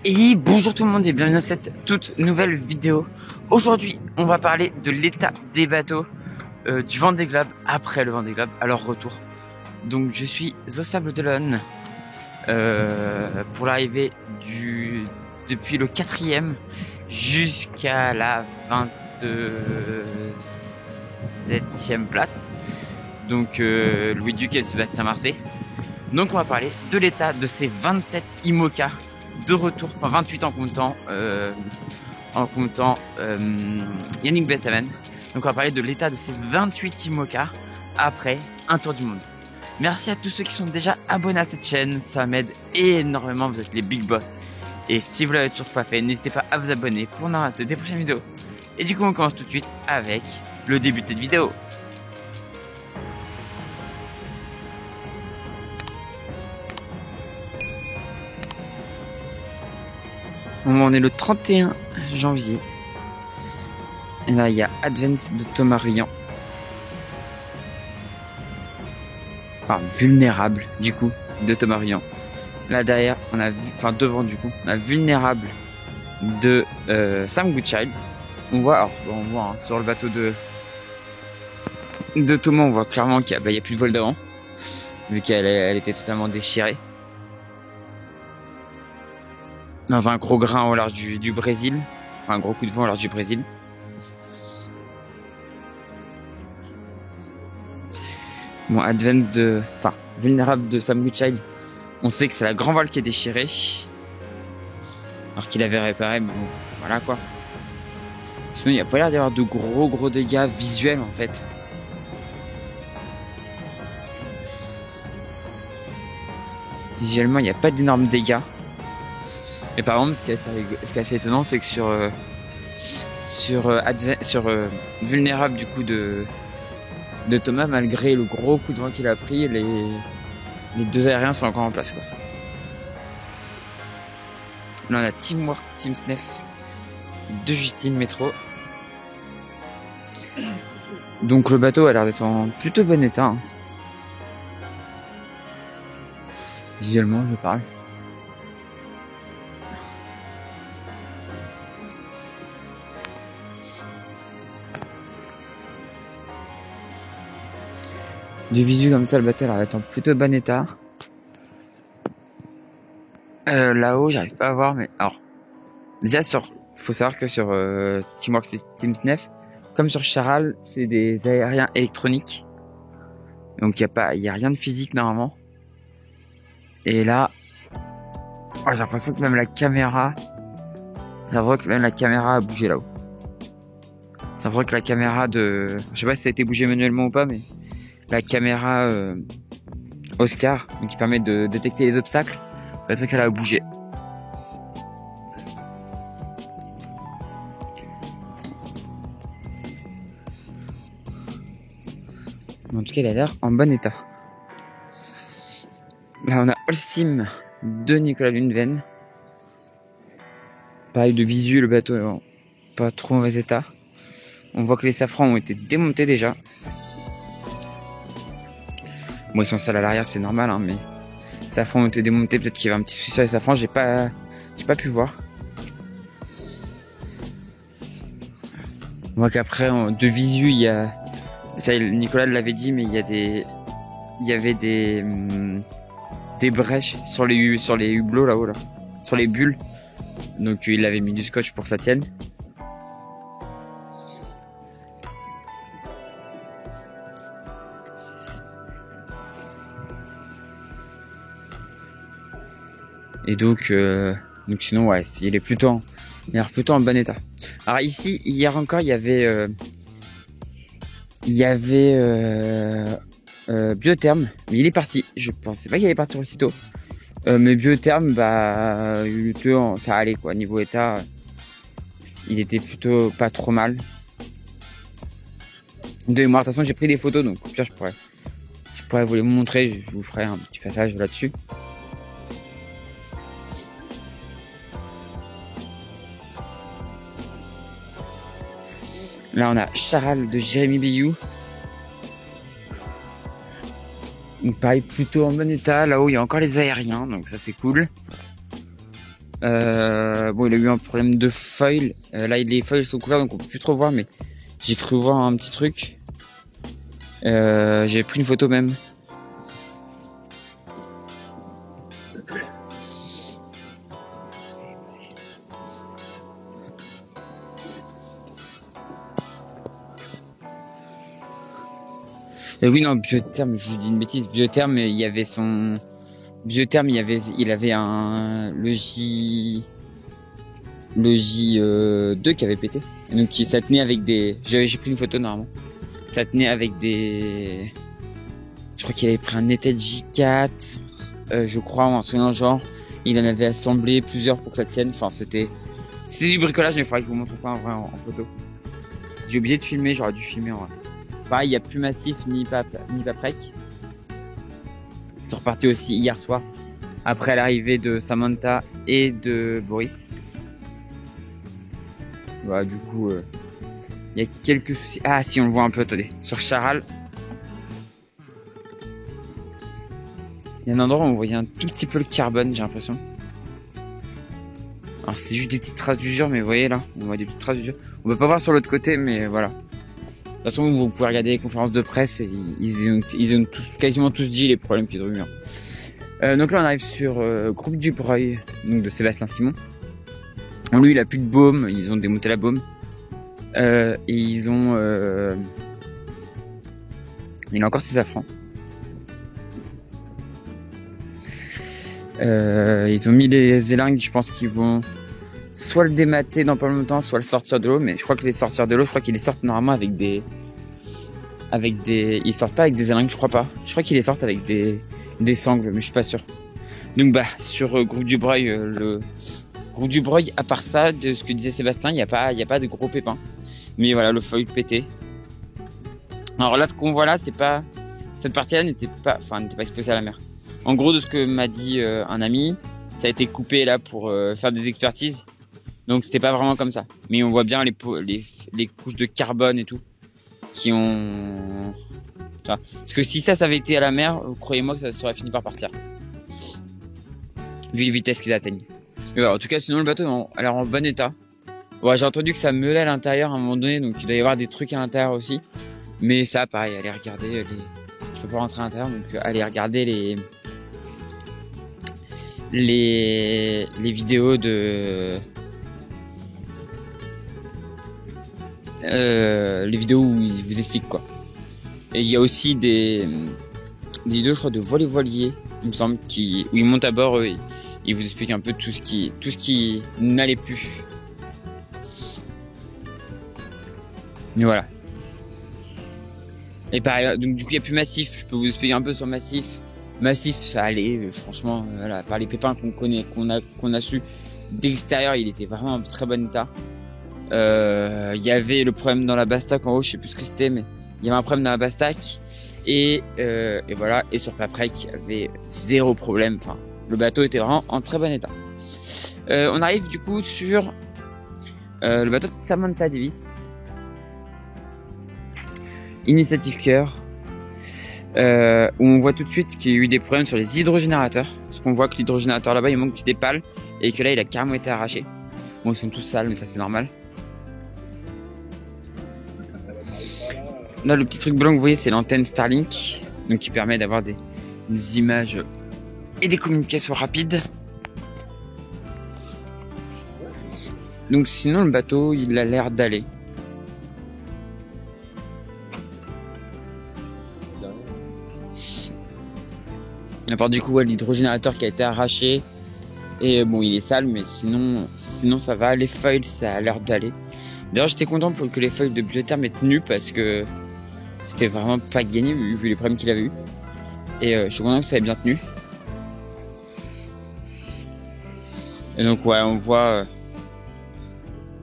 Et bonjour tout le monde et bienvenue dans cette toute nouvelle vidéo. Aujourd'hui, on va parler de l'état des bateaux du Vendée Globe après le Vendée Globe, à leur retour. Donc je suis au Sable d'Olonne pour l'arrivée depuis le 4e jusqu'à la 27e place. Donc Louis Duc et Sébastien Marseille. Donc on va parler de l'état de ces 27 IMOCA de retour, enfin 28 en comptant Yannick Bestaven. Donc on va parler de l'état de ces 28 IMOCA après un tour du monde. Merci à tous ceux qui sont déjà abonnés à cette chaîne, ça m'aide énormément, vous êtes les big boss. Et si vous l'avez toujours pas fait, n'hésitez pas à vous abonner pour ne rater des prochaines vidéos. Et du coup on commence tout de suite avec le début de cette vidéo. On est le 31 janvier. Et là, il y a Advance de Thomas Ruyant. Enfin, Vulnérable, du coup, de Thomas Ruyant. Là, derrière, on a devant, du coup, on a Vulnérable de Sam Goodchild. On voit, hein, sur le bateau de Thomas, on voit clairement qu'il y a plus de voile d'avant. Vu qu'elle était totalement déchirée. Dans un gros grain au large du Brésil. Enfin, un gros coup de vent au large du Brésil. Bon, Vulnérable de Sam Goodchild. On sait que c'est la grand voile qui est déchirée. Alors qu'il avait réparé, mais bon, voilà quoi. Sinon, il n'y a pas l'air d'y avoir de gros dégâts visuels en fait. Visuellement, il n'y a pas d'énormes dégâts. Mais par exemple, ce qui est assez étonnant, c'est que sur Vulnérable du coup de Thomas, malgré le gros coup de vent qu'il a pris, les deux aériens sont encore en place quoi. Là on a Teamwork Team Snef de Justine Métro. Donc le bateau a l'air d'être en plutôt bon état. Hein. Visuellement, je parle. Du visu comme ça, le bateau a l'air d'être en plutôt bon état. Là-haut, j'arrive pas à voir, mais alors déjà faut savoir que sur Teamwork Team Snef, comme sur Charal, c'est des aériens électroniques, donc il y a rien de physique normalement. Et là, j'ai l'impression que même la caméra, a bougé là-haut. C'est vrai que la caméra je sais pas si ça a été bougé manuellement ou pas, mais la caméra Oscar, donc qui permet de détecter les obstacles, c'est vrai qu'elle a bougé. En tout cas, elle a l'air en bon état. Là, on a Holcim de Nicolas Luneven. Pareil de visu, le bateau est en pas trop mauvais état. On voit que les safrans ont été démontés déjà. Bon, ils sont sales à l'arrière, c'est normal, hein, mais les safrans ont été démontés. Peut-être qu'il y avait un petit souci sur les safrans, j'ai pas pu voir. On voit qu'après, de visu, il y a... Ça, Nicolas l'avait dit, mais il y avait des brèches sur les hublots là-haut, là. Sur les bulles. Donc il avait mis du scotch pour que ça tienne. Et donc sinon ouais, il a l'air plutôt en bon état. Alors ici, hier encore, il y avait Biotherme, mais il est parti. Je pensais pas qu'il allait partir aussitôt. Mais Biotherme, ça allait quoi. Niveau état, il était plutôt pas trop mal. De mémoire, de toute façon, j'ai pris des photos, donc au pire, je pourrais vous les montrer. Je vous ferai un petit passage là-dessus. Là, on a Charal de Jérémy Billou. Donc pareil, plutôt en bon état. Là-haut, il y a encore les aériens, donc ça c'est cool. Bon, il a eu un problème de foil. Là, les foils sont couverts, donc on peut plus trop voir, mais j'ai cru voir un petit truc. J'ai pris une photo même. Oui, non, Biotherm, je vous dis une bêtise. Biotherm, il y avait son... Biotherm, il avait le J2 qui avait pété. Et donc, ça tenait avec des... J'ai pris une photo, normalement. Ça tenait avec des... Je crois qu'il avait pris un Neted J4, je crois, ou un truc dans le genre. Il en avait assemblé plusieurs pour que ça tienne. Enfin, c'était du bricolage, mais il faudrait que je vous montre ça en vrai, en photo. J'ai oublié de filmer, j'aurais dû filmer en vrai. Pareil, il n'y a plus Massif ni Paprec. Ils sont repartis aussi hier soir, après l'arrivée de Samantha et de Boris. Voilà, du coup, il y a quelques soucis. Ah si, on le voit un peu, attendez. Sur Charal, il y a un endroit où on voyait un tout petit peu le carbone, j'ai l'impression. Alors c'est juste des petites traces d'usure, mais vous voyez là, on voit des petites traces d'usure. On peut pas voir sur l'autre côté, mais voilà. De toute façon, vous pouvez regarder les conférences de presse, et ils ont quasiment tous dit les problèmes qu'ils ont eu. Donc là, on arrive sur Groupe Dubreuil, donc de Sébastien Simon. Lui, il a plus de baume, ils ont démonté la baume. Et ils ont... il a encore ses safrans. Ils ont mis des élingues, je pense qu'ils vont soit le démater dans pas longtemps, soit le sortir de l'eau. Mais je crois que les sortir de l'eau, je crois qu'ils les sortent normalement avec des... Ils sortent pas avec des élingues, je crois pas. Je crois qu'ils les sortent avec des sangles, mais je suis pas sûr. Donc bah, sur Groupe Dubreuil, le Groupe Dubreuil, à part ça, de ce que disait Sébastien, il n'y a pas de gros pépins. Mais voilà, le foil pété. Alors là, ce qu'on voit là, c'est pas... Cette partie-là n'était pas exposée à la mer. En gros, de ce que m'a dit un ami, ça a été coupé là pour faire des expertises. Donc c'était pas vraiment comme ça. Mais on voit bien les couches de carbone et tout qui ont... Enfin, parce que si ça avait été à la mer, croyez-moi que ça serait fini par partir. Vu les vitesses qu'ils atteignent. Mais voilà, en tout cas, sinon le bateau a l'air en bon état. Ouais, j'ai entendu que ça meulait à l'intérieur à un moment donné, donc il doit y avoir des trucs à l'intérieur aussi. Mais ça, pareil, allez regarder Je peux pas rentrer à l'intérieur, donc allez regarder les vidéos de... les vidéos où ils vous expliquent quoi. Et il y a aussi des vidéos, je crois, de voiliers, il me semble, où ils montent à bord, ils vous expliquent un peu tout ce qui n'allait plus. Et voilà. Et pareil, donc du coup il y a plus Massif, je peux vous expliquer un peu sur Massif. Massif, ça allait, franchement, voilà, par les pépins qu'on a su d'extérieur, il était vraiment en très bon état. Il y avait le problème dans la bastac en haut, je sais plus ce que c'était, mais il y avait un problème dans la bastac. Et voilà, et sur Paprec, il y avait zéro problème. Enfin, le bateau était vraiment en très bon état. On arrive du coup sur le bateau de Samantha Davis. Initiative Cœur, où on voit tout de suite qu'il y a eu des problèmes sur les hydrogénérateurs, parce qu'on voit que l'hydrogénérateur là-bas il manque des pales et que là il a carrément été arraché. Bon, ils sont tous sales, mais ça c'est normal. Là, le petit truc blanc que vous voyez, c'est l'antenne Starlink, donc qui permet d'avoir des images et des communications rapides. Donc sinon le bateau il a l'air d'aller. À part du coup l'hydrogénérateur qui a été arraché. Et bon, il est sale, mais sinon ça va. Les foils, ça a l'air d'aller. D'ailleurs, j'étais content pour que les foils de Biotherm aient tenu, parce que c'était vraiment pas gagné vu les problèmes qu'il avait eu. Et je suis content que ça ait bien tenu. Et donc ouais, on voit...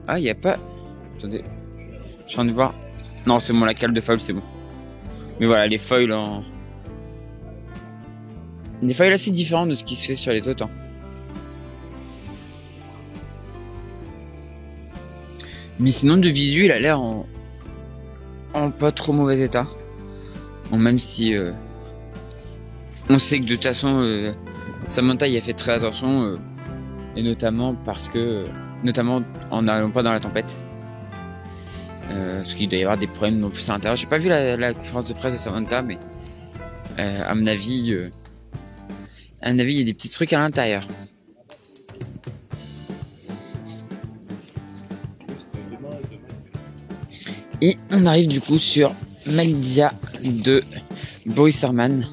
Ah, il n'y a pas... Attendez. Je suis en train de voir... Non, c'est bon, la cale de foil, c'est bon. Mais voilà, les foils en... Des foils assez différents de ce qui se fait sur les autres. Mais sinon, de visu, il a l'air en pas trop mauvais état. Bon, même si on sait que de toute façon, Samantha y a fait très attention. et notamment en n'allant pas dans la tempête. Parce qu'il doit y avoir des problèmes non plus à l'intérieur. J'ai pas vu la conférence de presse de Samantha, mais à mon avis, il y a des petits trucs à l'intérieur. Et on arrive du coup sur Maldia de Boris Herman.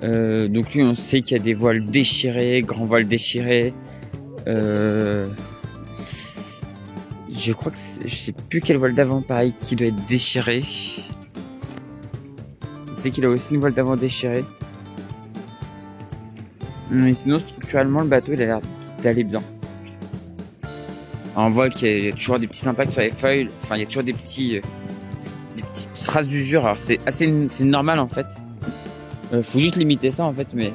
Donc lui, on sait qu'il y a des voiles déchirées, grands voiles déchirés. Je crois que je sais plus quel voile d'avant pareil qui doit être déchiré. Je sais qu'il a aussi une voile d'avant déchirée. Mais sinon, structurellement, le bateau il a l'air d'aller bien. On voit qu'il y a toujours des petits impacts sur les feuilles. Enfin, il y a toujours des petites traces d'usure. Alors c'est normal en fait. Faut juste limiter ça en fait, mais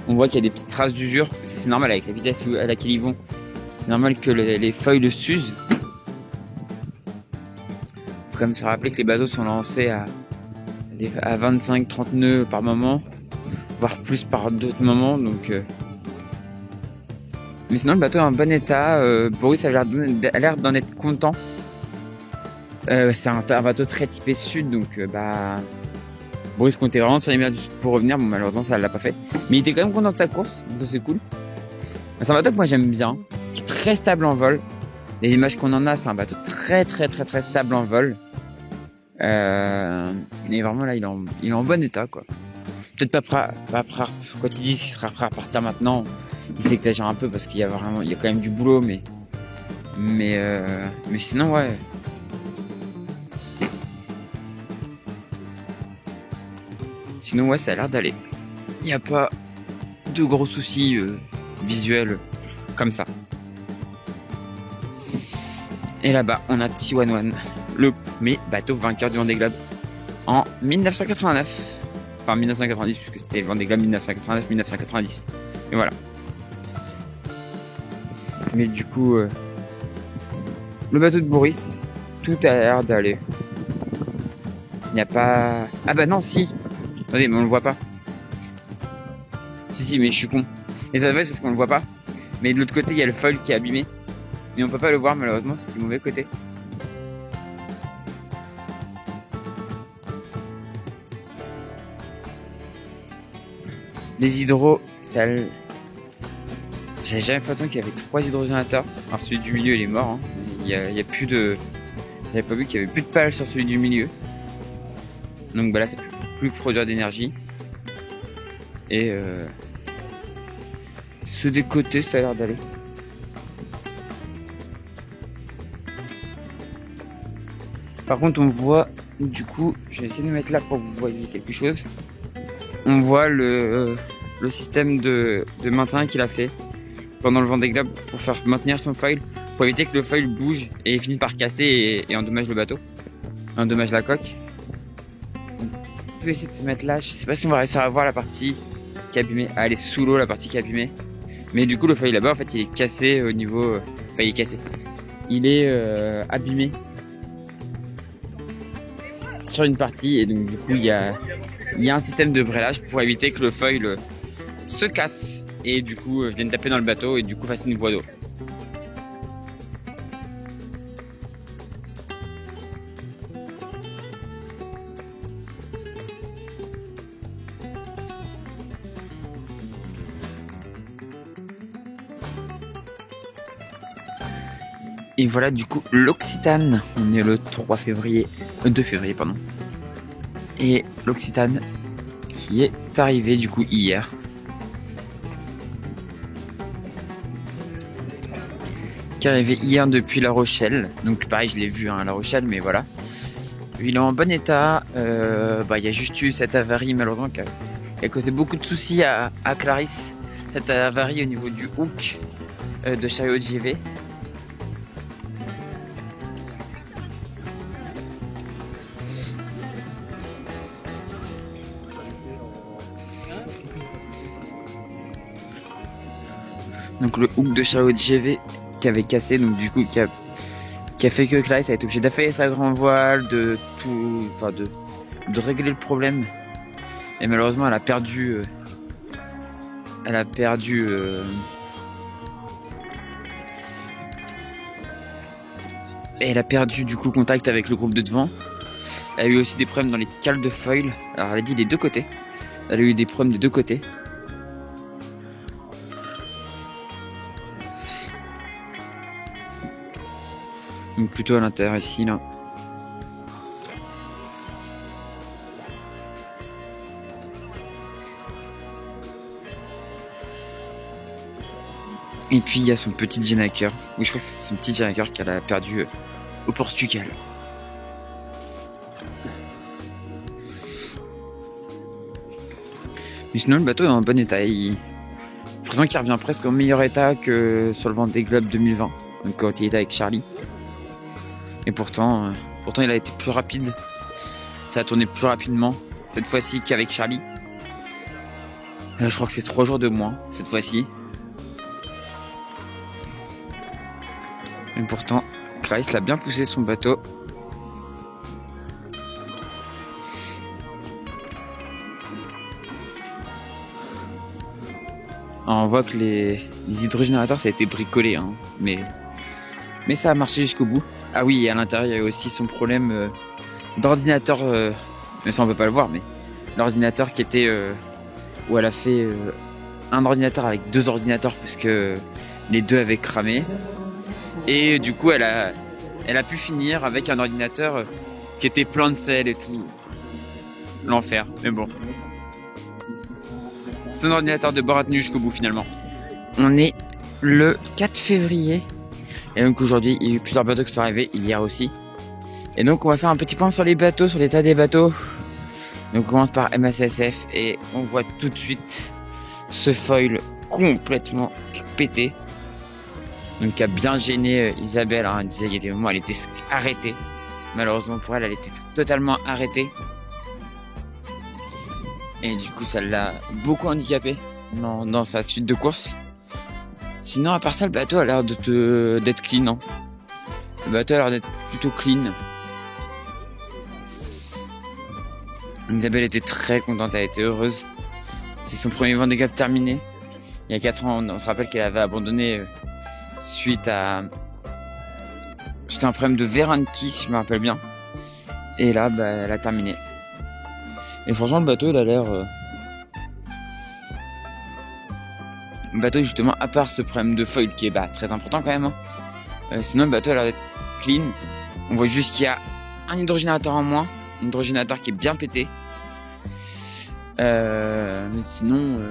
on voit qu'il y a des petites traces d'usure. C'est normal avec la vitesse à laquelle ils vont. C'est normal que les feuilles le s'usent. Faut quand même se rappeler que les bateaux sont lancés à 25-30 nœuds par moment, voire plus par d'autres moments. Donc, mais sinon le bateau est en bon état. Boris a l'air d'en être content. C'est un bateau très typé sud, donc Boris comptait vraiment sur les mers du sud pour revenir. Bon, malheureusement ça l'a pas fait, mais il était quand même content de sa course, donc c'est cool. C'est un bateau que moi j'aime bien, qui est très stable en vol. Les images qu'on en a, c'est un bateau très stable en vol. Et vraiment là, il est en bon état quoi. Peut-être pas prêt, quand il dit qu'il sera prêt à partir maintenant, il s'exagère un peu parce qu'il y a quand même du boulot, mais sinon ouais. Sinon ouais, ça a l'air d'aller. Il n'y a pas de gros soucis visuels comme ça. Et là-bas, on a T11, le premier bateau vainqueur du Vendée Globe en 1989. Enfin 1990, puisque c'était Vendée Globe 1989-1990. Et voilà. Mais du coup, le bateau de Boris, tout a l'air d'aller. Il n'y a pas... Ah bah non, si. Attendez, mais on le voit pas. Si, mais je suis con. Et ça va, c'est parce qu'on le voit pas. Mais de l'autre côté, il y a le foil qui est abîmé. Mais on peut pas le voir, malheureusement, c'est du mauvais côté. Les hydros, j'avais jamais fait autant qu'il y avait 3 hydrogénérateurs. Alors celui du milieu, il est mort. Hein. Il y a plus de... J'avais pas vu qu'il y avait plus de pales sur celui du milieu. Donc bah là, c'est plus produire d'énergie. Et ceux des côtés, ça a l'air d'aller. Par contre, on voit, du coup, je vais essayer de me mettre là pour que vous voyez quelque chose. On voit le système de maintien qu'il a fait pendant le Vendée Globe pour faire maintenir son foil, pour éviter que le foil bouge et finisse par casser et endommage le bateau, endommage la coque. On peut essayer de se mettre là. Je sais pas si on va réussir à voir la partie qui est abîmée. Ah, elle est sous l'eau, la partie qui est abîmée. Mais du coup, le foil là-bas, en fait, il est cassé au niveau... Enfin, il est cassé. Il est abîmé sur une partie, et donc du coup il y a un système de brelage pour éviter que le foil se casse et du coup vienne taper dans le bateau et du coup fasse une voie d'eau. Et voilà du coup l'Occitane, on est le 2 février pardon. Et l'Occitane qui est arrivé du coup hier. Qui est arrivé hier depuis La Rochelle. Donc pareil, je l'ai vu à La Rochelle, mais voilà. Il est en bon état. Il y a juste eu cette avarie malheureusement qui a causé beaucoup de soucis à Clarisse. Cette avarie au niveau du hook de chariot JV. Donc le hook de chariot JV qui avait cassé, donc du coup qui a fait que Clarisse a été obligée d'affaler sa grand voile, de régler le problème. Et malheureusement elle a perdu Et elle a perdu du coup contact avec le groupe de devant. Elle a eu aussi des problèmes dans les cales de foil. Alors elle a dit des deux côtés. Elle a eu des problèmes des deux côtés. Donc plutôt à l'intérieur ici là. Et puis il y a son petit Jenaker. Oui, je crois que c'est son petit Jenaker qu'elle a perdu au Portugal. Mais sinon le bateau est en bon état. J'ai l'impression qu'il revient presque au meilleur état que sur le Vendée Globe 2020. Donc quand il était avec Charlie. Et pourtant il a été plus rapide. Ça a tourné plus rapidement cette fois-ci qu'avec Charlie. Je crois que c'est 3 jours de moins cette fois-ci. Et pourtant, Clarisse l'a bien poussé son bateau. Alors, on voit que les hydrogénérateurs ça a été bricolé, hein, mais ça a marché jusqu'au bout. Ah oui, et à l'intérieur il y a aussi son problème d'ordinateur, mais ça on peut pas le voir, mais l'ordinateur qui était où elle a fait un ordinateur avec 2 ordinateurs parce que les 2 avaient cramé. Et du coup, elle a pu finir avec un ordinateur qui était plein de sel et tout. L'enfer, mais bon. Son ordinateur de bord a tenu jusqu'au bout finalement. On est le 4 février. Et donc aujourd'hui, il y a eu plusieurs bateaux qui sont arrivés, hier aussi. Et donc on va faire un petit point sur les bateaux, sur l'état des bateaux. Donc on commence par MACSF et on voit tout de suite ce foil complètement pété. Donc qui a bien gêné Isabelle, hein. Elle disait qu'il y a des moments où elle était arrêtée. Malheureusement pour elle, elle était totalement arrêtée. Et du coup ça l'a beaucoup handicapée dans sa suite de course. Sinon à part ça, le bateau a l'air d'être clean, hein. Le bateau a l'air d'être plutôt clean. Isabelle était très contente, elle était heureuse. C'est son premier Vendée Globe terminé. Il y a 4 ans, on se rappelle qu'elle avait abandonné suite à un problème de Veranki, si je me rappelle bien. Et là, elle a terminé. Et franchement, le bateau, il a l'air... Le bateau, justement, à part ce problème de foil qui est très important quand même, hein. Sinon, le bateau a l'air d'être clean. On voit juste qu'il y a un hydrogénateur en moins. Un hydrogénateur qui est bien pété. Mais sinon,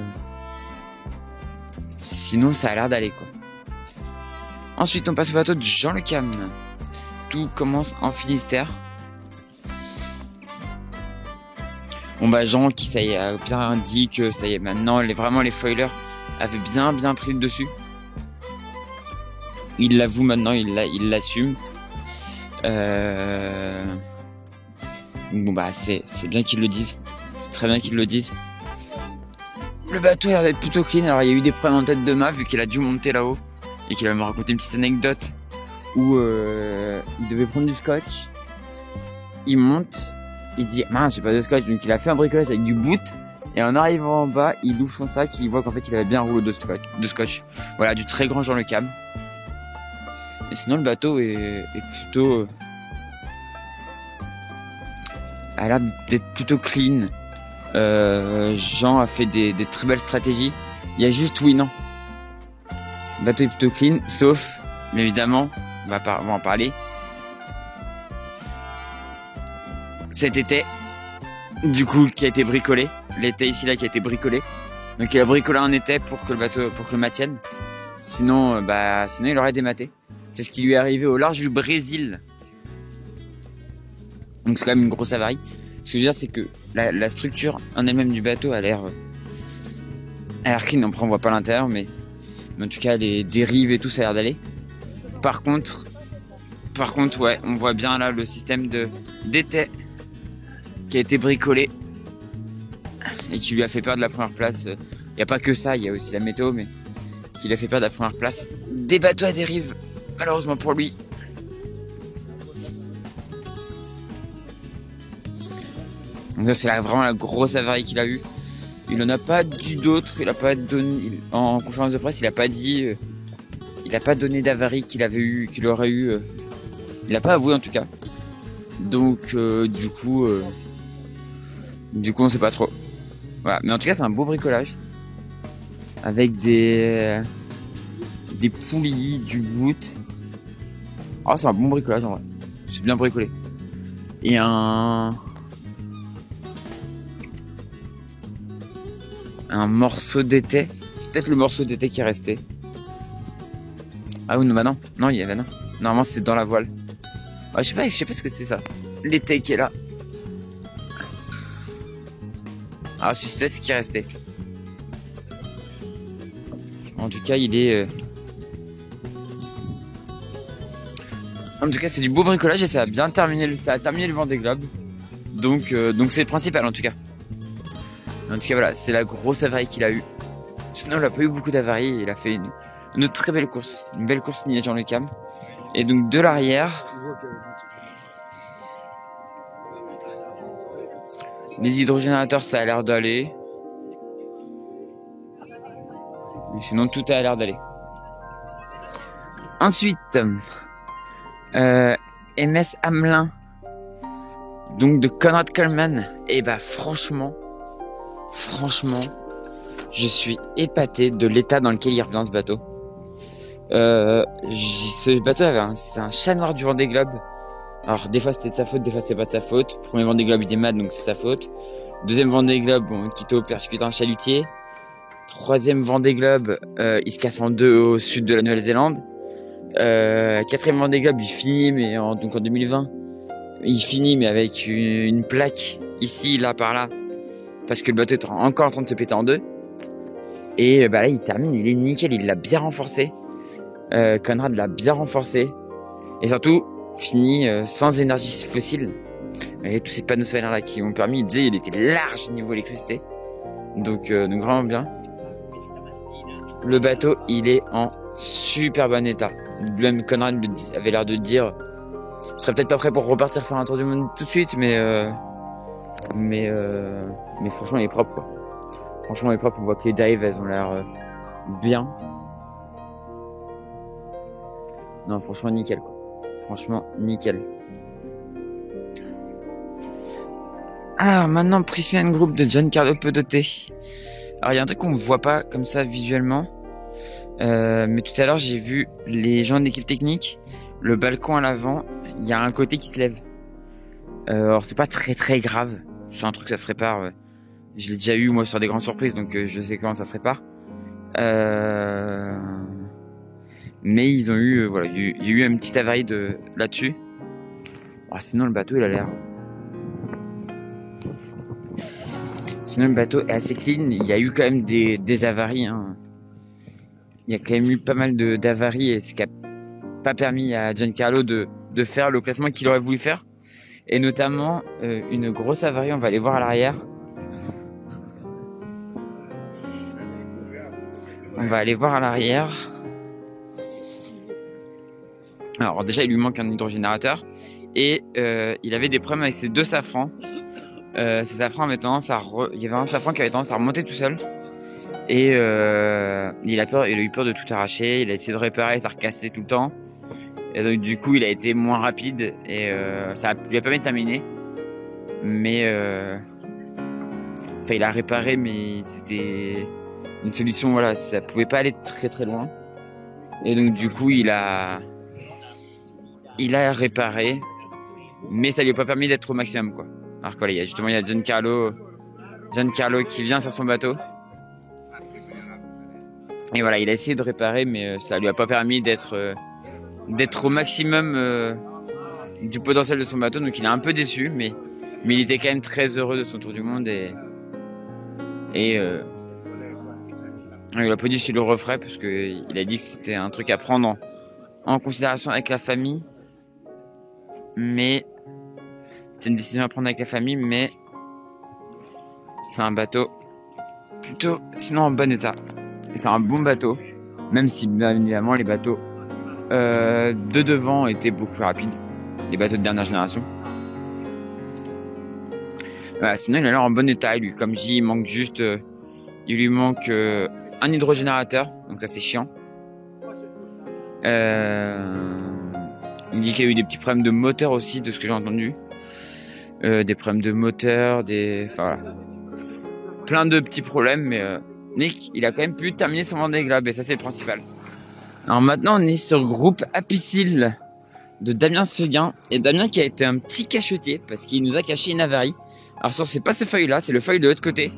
ça a l'air d'aller, quoi. Ensuite, on passe au bateau de Jean Le Cam. Tout commence en Finistère. Bon Jean qui ça y est, a bien dit que ça y est, maintenant vraiment les foilers avaient bien pris le dessus. Il l'avoue maintenant, il l'assume. Bon c'est bien qu'ils le disent. C'est très bien qu'ils le disent. Le bateau a l'air d'être plutôt clean. Alors il y a eu des problèmes en tête de mât vu qu'il a dû monter là-haut. Et qu'il va me raconter une petite anecdote où il devait prendre du scotch. Il monte, il se dit mince, j'ai pas de scotch, donc il a fait un bricolage avec du bout. Et en arrivant en bas, il ouvre son sac, il voit qu'en fait il avait bien un rouleau de scotch. Voilà, du très grand Jean Le Cam. Et sinon le bateau est plutôt a l'air d'être plutôt clean. Jean a fait des très belles stratégies. Il y a juste non. Le bateau est plutôt clean, sauf, mais évidemment, on va en parler. Cet été, du coup, qui a été bricolé. L'été ici là qui a été bricolé. Donc il a bricolé un été pour que le mât tienne. Sinon il aurait dématé. C'est ce qui lui est arrivé au large du Brésil. Donc c'est quand même une grosse avarie. Ce que je veux dire, c'est que la structure en elle-même du bateau a l'air clean. On voit pas l'intérieur, mais en tout cas les dérives et tout ça a l'air d'aller. Par contre ouais, on voit bien là le système d'étai qui a été bricolé et qui lui a fait peur de la première place. Il n'y a pas que ça, il y a aussi la météo, mais qui lui a fait peur de la première place des bateaux à dérive, malheureusement pour lui. Donc ça c'est vraiment la grosse avarie qu'il a eue. Il en a pas dit d'autres, il a pas donné en conférence de presse, il a pas donné d'avarie qu'il aurait eu Il a pas avoué en tout cas. Donc du coup on sait pas trop. Voilà, mais en tout cas c'est un beau bricolage avec des poulies, du boot. Ah, c'est un bon bricolage en vrai. C'est bien bricolé. Et un morceau d'étai. C'est peut-être le morceau d'étai qui est resté. Ah oui, non, bah non. Non, il y avait non. Normalement, c'était dans la voile. Ah, je sais pas ce que c'est ça. L'étai qui est là. Ah, c'est ce qui est resté. En tout cas, il est... En tout cas, c'est du beau bricolage et ça a bien terminé, ça a terminé le Vendée Globe. Donc c'est le principal en tout cas. En tout cas, voilà, c'est la grosse avarie qu'il a eu. Sinon, il a pas eu beaucoup d'avaries. Il a fait une très belle course, une belle course signée Jean Le Cam. Et donc de l'arrière, les hydrogénérateurs, ça a l'air d'aller. Et sinon, tout a l'air d'aller. Ensuite, MS Hamelin, donc de Conrad Coleman. Et bah franchement, je suis épaté de l'état dans lequel il revient ce bateau. Ce bateau c'est un chat noir du Vendée Globe. Alors des fois c'était de sa faute, des fois c'est pas de sa faute. Premier Vendée Globe il était mad donc c'est sa faute. Deuxième Vendée Globe, Quito percute un chalutier. Troisième Vendée Globe, il se casse en deux au sud de la Nouvelle-Zélande. Quatrième Vendée Globe, il finit mais donc en 2020, il finit mais avec une plaque ici, là, par là, parce que le bateau est encore en train de se péter en deux. Et bah là il termine, il est nickel, il l'a bien renforcé. Conrad l'a bien renforcé et surtout fini sans énergie fossile. Et tous ces panneaux solaires là qui ont permis, il disait il était large niveau électricité. Donc vraiment bien. Le bateau il est en super bon état. Même Conrad avait l'air de dire, je serais peut-être pas prêt pour repartir faire un tour du monde tout de suite, mais franchement il est propre quoi. Franchement il est propre, on voit que les dérives elles ont l'air bien. Non franchement nickel quoi. Franchement nickel. Ah maintenant Prismian Group de Giancarlo Pedoté. Alors il y a un truc qu'on ne voit pas comme ça visuellement. Mais tout à l'heure j'ai vu les gens de l'équipe technique, le balcon à l'avant, il y a un côté qui se lève. Alors c'est pas très grave, c'est un truc ça se répare. Je l'ai déjà eu moi sur des grandes surprises donc je sais comment ça se répare. Mais ils ont eu voilà, il y a eu une petite avarie là-dessus. Ah, sinon le bateau il a l'air. Sinon le bateau est assez clean, il y a eu quand même des avaries hein. Il y a quand même eu pas mal d'avaries et ce qui a pas permis à Giancarlo de faire le classement qu'il aurait voulu faire. Et notamment une grosse avarie, on va aller voir à l'arrière. On va aller voir à l'arrière. Alors déjà il lui manque un hydrogénérateur et il avait des problèmes avec ses deux safrans. Ces safrans avaient tendance il y avait un safran qui avait tendance à remonter tout seul. Et il a eu peur de tout arracher, il a essayé de réparer, ça a recassé tout le temps. Et donc du coup il a été moins rapide et ça lui a pas bien terminé. Mais il a réparé mais c'était une solution, voilà, ça pouvait pas aller très loin. Et donc du coup il a réparé, mais ça lui a pas permis d'être au maximum quoi. Alors qu'il y a justement Giancarlo qui vient sur son bateau. Et voilà, il a essayé de réparer, mais ça lui a pas permis d'être au maximum du potentiel de son bateau. Donc il est un peu déçu, mais il était quand même très heureux de son tour du monde et il a pas dit s'il le referait parce que il a dit que c'était un truc à prendre en considération avec la famille. Mais c'est une décision à prendre avec la famille, mais c'est un bateau plutôt sinon en bon état. Et c'est un bon bateau, même si bien évidemment les bateaux de devant étaient beaucoup plus rapides, les bateaux de dernière génération. Voilà, sinon il a l'air en bon état, lui. Comme je dis, il lui manque un hydrogénérateur, donc ça c'est chiant. Il dit qu'il y a eu des petits problèmes de moteur aussi, de ce que j'ai entendu. Des problèmes de moteur, enfin voilà. Plein de petits problèmes, mais Nick, il a quand même pu terminer son Vendée Globe, et ça c'est le principal. Alors maintenant, on est sur le groupe Apicil de Damien Seguin, et Damien qui a été un petit cachetier, parce qu'il nous a caché une avarie. Alors c'est pas ce feuille-là, c'est le feuille de l'autre côté.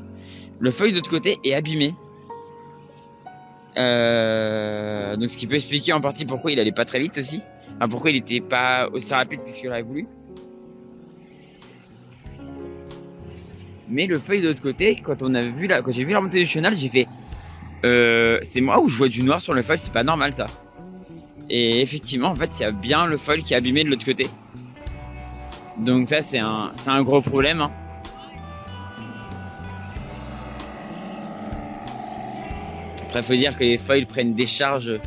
Le feuille de l'autre côté est abîmé. Donc ce qui peut expliquer en partie pourquoi il allait pas très vite aussi. Enfin, pourquoi il était pas aussi rapide que ce qu'il aurait voulu. Mais le feuille de l'autre côté, quand j'ai vu la montée du chenal, j'ai fait c'est moi ou je vois du noir sur le feuille, c'est pas normal ça. Et effectivement, en fait, il y a bien le feuille qui est abîmé de l'autre côté. Donc ça, c'est un gros problème. Hein. Après, faut dire que les feuilles prennent des charges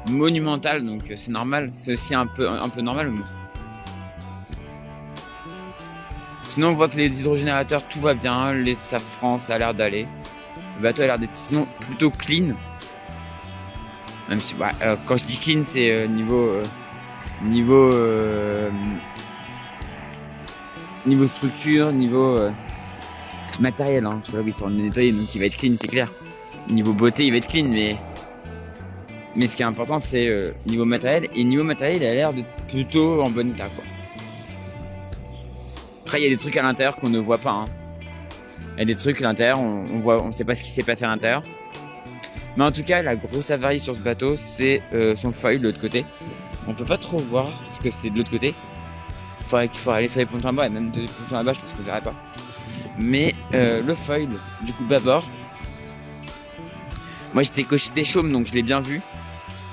monumentales, donc c'est normal. C'est aussi un peu normal. Mais... Sinon, on voit que les hydrogénérateurs, tout va bien. Les safrans, ça a l'air d'aller. Le bateau a l'air d'être sinon plutôt clean. Même si, quand je dis clean, c'est niveau structure, niveau matériel. Hein. Parce que là, oui, ils sont nettoyés, donc il va être clean, c'est clair. Niveau beauté, il va être clean, mais ce qui est important, c'est niveau matériel. Et niveau matériel, il a l'air de plutôt en bon état, quoi. Après, il y a des trucs à l'intérieur qu'on ne voit pas. Hein. Il y a des trucs à l'intérieur, on sait pas ce qui s'est passé à l'intérieur. Mais en tout cas, la grosse avarie sur ce bateau, c'est son feuille de l'autre côté. On peut pas trop voir ce que c'est de l'autre côté. Il faudrait aller sur les pontons à bas, et même des pontons à bas, je pense qu'on verrait pas. Mais le feuille, du coup, bâbord. Moi, j'étais chaume, donc je l'ai bien vu.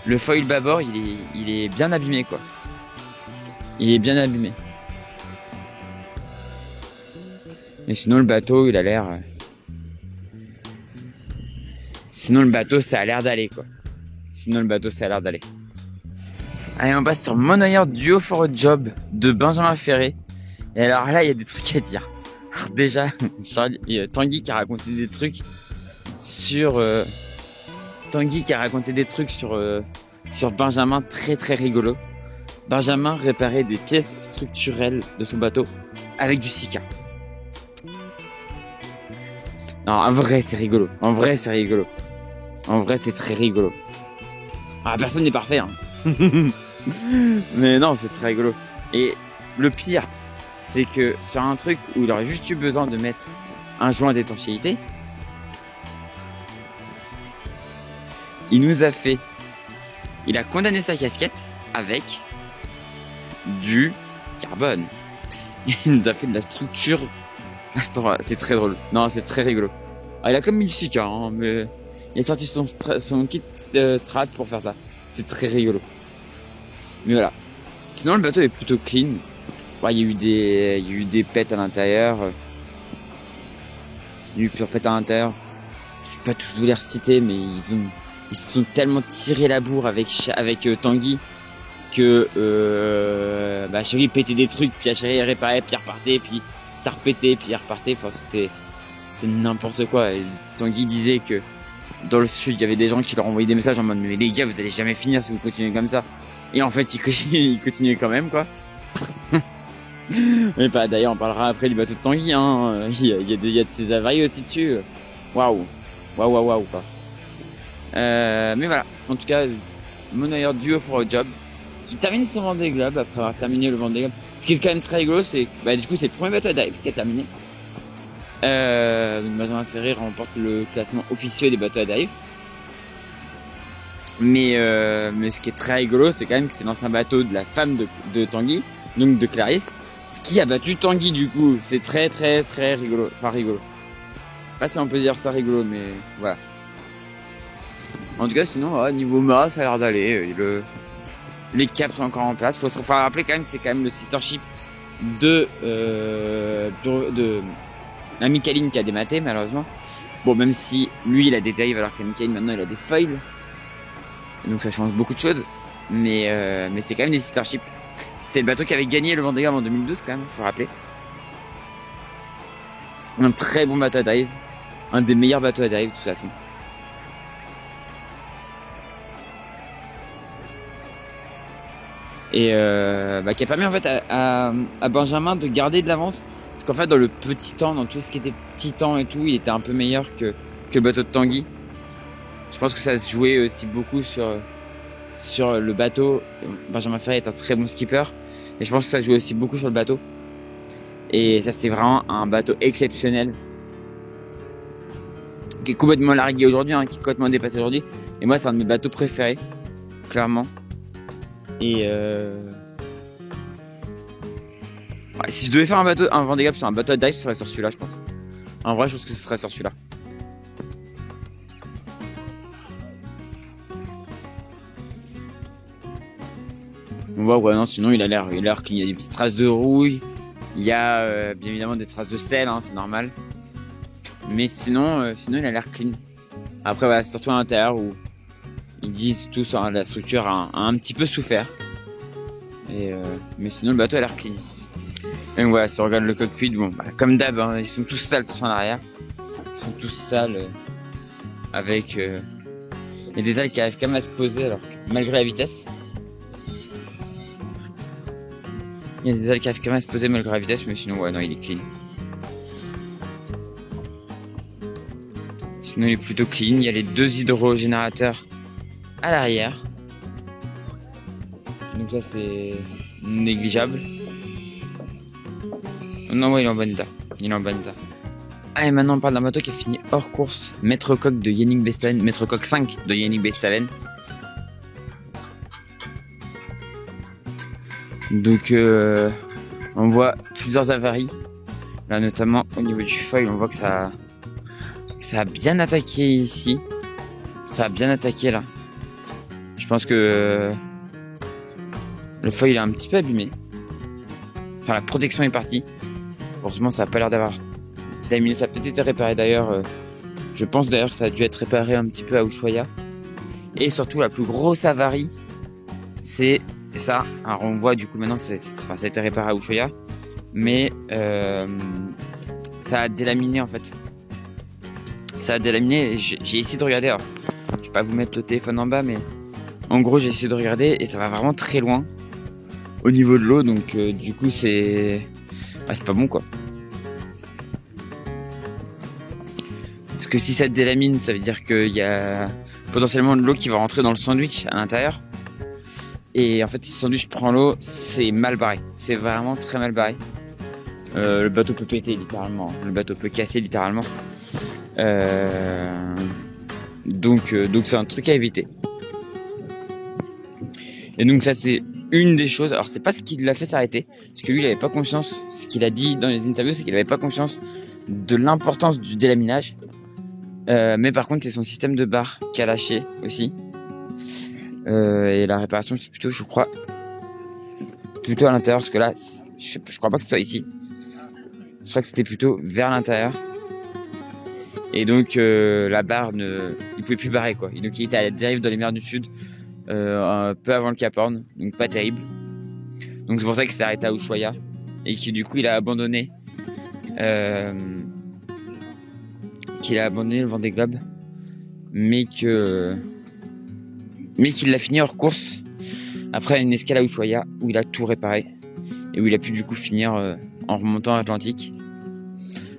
Le foil bâbord, il est bien abîmé, quoi. Il est bien abîmé. Et sinon, le bateau, il a l'air... Sinon, le bateau, ça a l'air d'aller, quoi. Allez, on passe sur Monoyer Duo for a Job de Benjamin Ferré. Et alors là, il y a des trucs à dire. Alors déjà, il y a Tanguy qui a raconté des trucs sur... sur Benjamin, très très rigolo. Benjamin réparait des pièces structurelles de son bateau avec du Sika. Non, en vrai c'est rigolo. En vrai c'est très rigolo. Ah, personne n'est parfait, hein. Mais non, c'est très rigolo. Et le pire, c'est que sur un truc où il aurait juste eu besoin de mettre un joint d'étanchéité, il a condamné sa casquette avec du carbone. Il nous a fait de la structure. C'est très drôle. Non, c'est très rigolo. Alors, il a comme mis du Sika, hein, mais il a sorti son kit strat pour faire ça. C'est très rigolo. Mais voilà. Sinon, le bateau est plutôt clean. Ouais, il y a eu des pètes à l'intérieur. Il y a eu plusieurs pètes à l'intérieur. Je vais pas tous vous les reciter, mais ils se sont tellement tirés la bourre avec Tanguy que Chéri pétait des trucs, puis Chéri réparait, puis il repartait, puis ça repétait, puis il repartait. Enfin, c'est n'importe quoi. Et Tanguy disait que dans le sud, il y avait des gens qui leur envoyaient des messages en mode mais les gars, vous allez jamais finir si vous continuez comme ça. Et en fait, ils continuaient quand même, quoi. Mais pas, d'ailleurs, on parlera après du bateau de Tanguy, hein. Il y a de ces avaries aussi dessus. Waouh, quoi. Mais voilà, en tout cas, Monoyer Duo for a Job qui termine son Vendée Globe après avoir terminé le Vendée Globe. Ce qui est quand même très rigolo, c'est du coup c'est le premier bateau à dive qui a terminé. Benjamin Ferré remporte le classement officiel des bateaux à dive. Mais ce qui est très rigolo, c'est quand même que c'est l'ancien bateau de la femme de Tanguy, donc de Clarisse, qui a battu Tanguy du coup. C'est très très très rigolo. Enfin rigolo. Pas si on peut dire ça rigolo, mais voilà. En tout cas, sinon, niveau mât, ça a l'air d'aller. Les caps sont encore en place. Faut se rappeler quand même que c'est quand même le sister ship de la Micaline qui a dématé, malheureusement. Bon, même si lui, il a des dérives alors que la Micaline, maintenant, il a des foils. Donc ça change beaucoup de choses. Mais c'est quand même des sister ships. C'était le bateau qui avait gagné le Vendée Globe en 2012, quand même, faut rappeler. Un très bon bateau à dive. Un des meilleurs bateaux à dive, de toute façon. et qui a permis en fait à Benjamin de garder de l'avance, parce qu'en fait dans le petit temps, dans tout ce qui était petit temps et tout, il était un peu meilleur que le bateau de Tanguy. Je pense que ça se jouait aussi beaucoup sur le bateau. Benjamin Ferry est un très bon skipper, et je pense que ça jouait aussi beaucoup sur le bateau. Et ça, c'est vraiment un bateau exceptionnel, qui est complètement largué aujourd'hui, qui est complètement dépassé aujourd'hui. Et moi, c'est un de mes bateaux préférés, clairement. Et si je devais faire un Vendée Globe sur un bateau de dive, ce serait sur celui-là, je pense. En vrai, je pense que ce serait sur celui-là. On voit, ouais, non, sinon il a l'air clean. Il y a des petites traces de rouille. Il y a bien évidemment des traces de sel, c'est normal. Mais sinon il a l'air clean. Après, voilà, c'est surtout à l'intérieur où ils disent tous la structure a un petit peu souffert. Mais sinon le bateau a l'air clean. Et donc voilà, si on regarde le cockpit, bon, comme d'hab, ils sont tous sales, tous en arrière. Ils sont tous sales avec les détails qui arrivent quand même à se poser, alors que malgré la vitesse. Il y a des ailes qui arrivent quand même à se poser malgré la vitesse, mais sinon, ouais, non, il est clean. Sinon, il est plutôt clean. Il y a les 2 hydrogénérateurs à l'arrière. Donc ça, c'est négligeable. Non, ouais, il est en bon état. Et maintenant, on parle d'un bateau qui a fini hors course. Maître Coq de Yannick Bestaven. Maître Coq 5 de Yannick Bestaven. Donc on voit plusieurs avaries. Là, notamment au niveau du foil, on voit que ça a bien attaqué ici. Ça a bien attaqué là. Je pense que le foil est un petit peu abîmé. Enfin, la protection est partie. Heureusement, ça a pas l'air d'avoir d'abîmer. Ça a peut-être été réparé d'ailleurs. Je pense d'ailleurs que ça a dû être réparé un petit peu à Ushuaia. Et surtout, la plus grosse avarie, c'est ça. Alors on voit du coup maintenant, ça a été réparé à Ushuaia, mais ça a délaminé en fait. Ça a délaminé. Et j'ai essayé de regarder. Alors, je vais pas vous mettre le téléphone en bas, mais en gros j'ai essayé de regarder et ça va vraiment très loin au niveau de l'eau. Donc du coup c'est pas bon quoi. Parce que si ça délamine, ça veut dire qu'il y a potentiellement de l'eau qui va rentrer dans le sandwich à l'intérieur. Et en fait, si le sandwich prend l'eau, c'est mal barré. C'est vraiment très mal barré. Le bateau peut péter littéralement. Le bateau peut casser littéralement. Donc c'est un truc à éviter. Et donc ça, c'est une des choses. Alors c'est pas ce qui l'a fait s'arrêter, parce que lui, il avait pas conscience. Ce qu'il a dit dans les interviews, c'est qu'il avait pas conscience de l'importance du délaminage. Mais par contre, c'est son système de barre qui a lâché aussi. Et la réparation, c'est plutôt, je crois, à l'intérieur, parce que là, je crois pas que ce soit ici. Je crois que c'était plutôt vers l'intérieur. Et donc, la barre il pouvait plus barrer, quoi. Et donc, il était à la dérive dans les mers du Sud, un peu avant le Cap Horn. Donc, pas terrible. Donc, c'est pour ça qu'il s'est arrêté à Ushuaia. Et que du coup, il a abandonné le Vendée Globe. Mais qu'il l'a fini hors course après une escale à Ushuaia où il a tout réparé et où il a pu du coup finir en remontant l'Atlantique.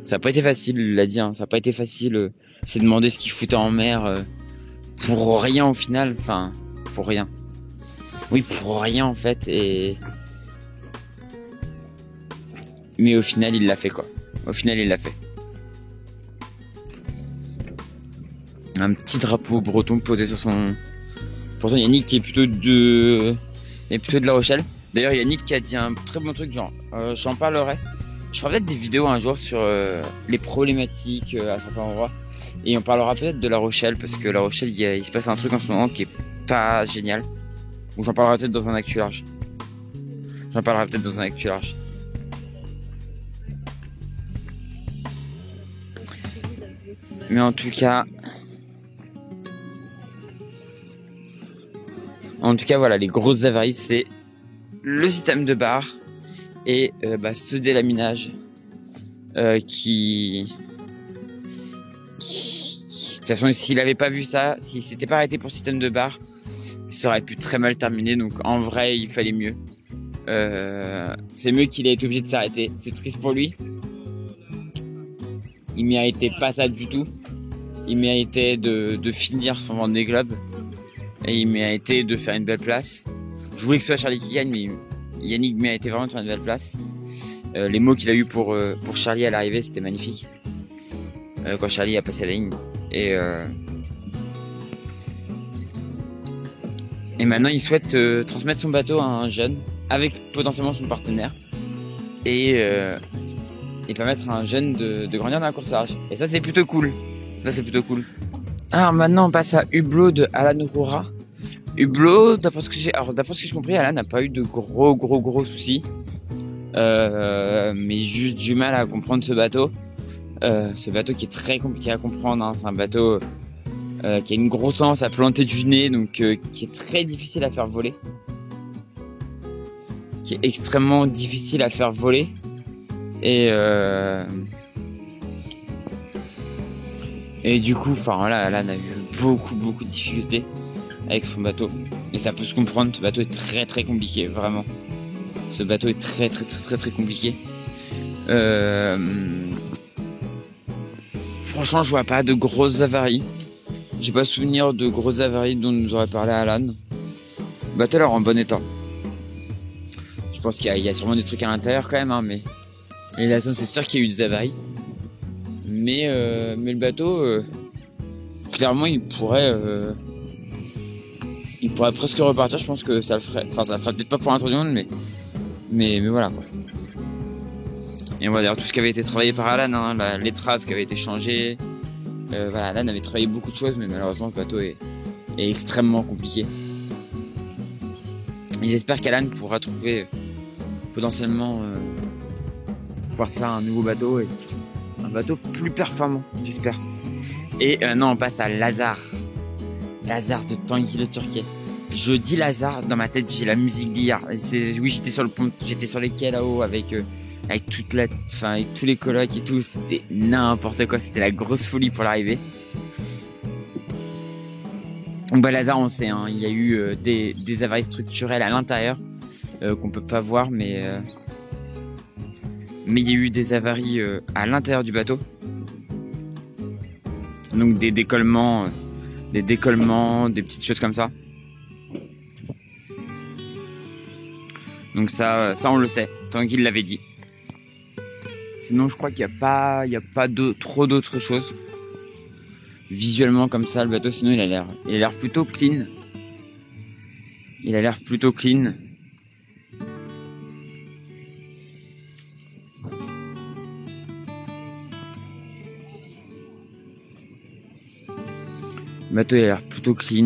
Ça n'a pas été facile, il l'a dit, ça n'a pas été facile. C'est demander ce qu'il foutait en mer pour rien au final. Enfin, pour rien. Oui, pour rien en fait. Mais au final, il l'a fait quoi. Au final, il l'a fait. Un petit drapeau breton posé sur son... Pourtant Yannick qui est plutôt de La Rochelle. D'ailleurs Yannick qui a dit un très bon truc, genre j'en parlerai. Je ferai peut-être des vidéos un jour sur les problématiques à certains endroits. Et on parlera peut-être de La Rochelle, parce que La Rochelle il se passe un truc en ce moment qui est pas génial. Ou j'en parlerai peut-être dans un actu large. Mais en tout cas, voilà, les grosses avaries, c'est le système de barre et ce délaminage qui... De toute façon, s'il avait pas vu ça, s'il s'était pas arrêté pour le système de barre, ça aurait pu très mal terminer. Donc en vrai, il fallait mieux. C'est mieux qu'il ait été obligé de s'arrêter. C'est triste pour lui. Il méritait pas ça du tout. Il méritait de finir son Vendée Globe. Et il méritait de faire une belle place. Je voulais que ce soit Charlie qui gagne, mais Yannick méritait vraiment de faire une belle place. Les mots qu'il a eu pour Charlie à l'arrivée, c'était magnifique. Quand Charlie a passé la ligne. Et maintenant, il souhaite transmettre son bateau à un jeune, avec potentiellement son partenaire. Et permettre à un jeune de grandir dans la course-large. Et ça, c'est plutôt cool. Alors maintenant, on passe à Hublot de Alan Roura. Hublot, d'après ce que j'ai compris, Alan n'a pas eu de gros soucis. Mais juste du mal à comprendre ce bateau. Ce bateau qui est très compliqué à comprendre, hein. C'est un bateau qui a une grosse tendance à planter du nez, donc qui est très difficile à faire voler. Qui est extrêmement difficile à faire voler. Et du coup, enfin voilà, Alan a eu beaucoup de difficultés avec son bateau. Et ça peut se comprendre, ce bateau est très compliqué, vraiment. Ce bateau est très compliqué. Franchement, je vois pas de grosses avaries. J'ai pas souvenir de grosses avaries dont nous aurait parlé Alan. Le bateau a l'air en bon état. Je pense qu'il y a sûrement des trucs à l'intérieur quand même, hein, mais attends, c'est sûr qu'il y a eu des avaries. Mais le bateau, clairement, il pourrait presque repartir. Je pense que ça le ferait. Enfin, ça le ferait peut-être pas pour un tour du monde, mais voilà quoi. Et on va dire tout ce qui avait été travaillé par Alan, hein, l'étrave qui avait été changée. Voilà, Alan avait travaillé beaucoup de choses, mais malheureusement, ce bateau est extrêmement compliqué. Et j'espère qu'Alan pourra trouver potentiellement pouvoir se faire un nouveau bateau et un bateau plus performant, j'espère. Et non, on passe à Lazare de Tanguy le Turquet. Je dis Lazare, dans ma tête j'ai la musique d'hier. Oui, j'étais sur le pont, j'étais sur les quais là-haut avec avec tous les colocs et tout. C'était n'importe quoi, c'était la grosse folie pour l'arrivée. Donc Lazare, on sait, hein, il y a eu des avaries structurelles à l'intérieur qu'on peut pas voir, mais il y a eu des avaries à l'intérieur du bateau. Donc des décollements, des petites choses comme ça. Donc ça on le sait, Tanguy l'avait dit. Sinon je crois qu'il n'y a pas trop d'autres choses. Visuellement comme ça le bateau, sinon il a l'air plutôt clean. Le bateau il a l'air plutôt clean,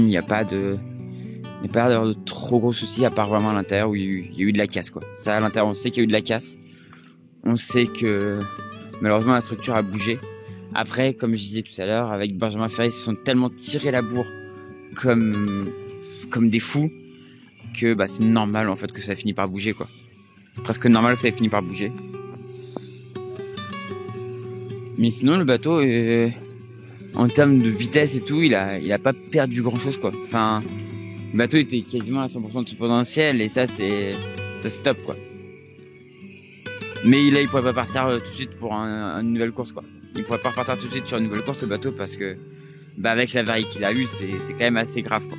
il n'y a pas d'avoir de trop gros soucis, à part vraiment à l'intérieur où il y a eu de la casse quoi. Ça à l'intérieur on sait qu'il y a eu de la casse. On sait que malheureusement la structure a bougé. Après, comme je disais tout à l'heure, avec Benjamin Ferry, ils se sont tellement tirés la bourre comme des fous que c'est normal en fait que ça finit par bouger quoi. C'est presque normal que ça ait fini par bouger. Mais sinon le bateau en termes de vitesse et tout, il a pas perdu grand chose quoi. Enfin, le bateau était quasiment à 100% de son potentiel et ça c'est top quoi. Mais là il pourrait pas partir tout de suite pour une nouvelle course quoi. Il pourrait pas repartir tout de suite sur une nouvelle course le bateau parce que avec l'avarie qu'il a eu c'est quand même assez grave quoi.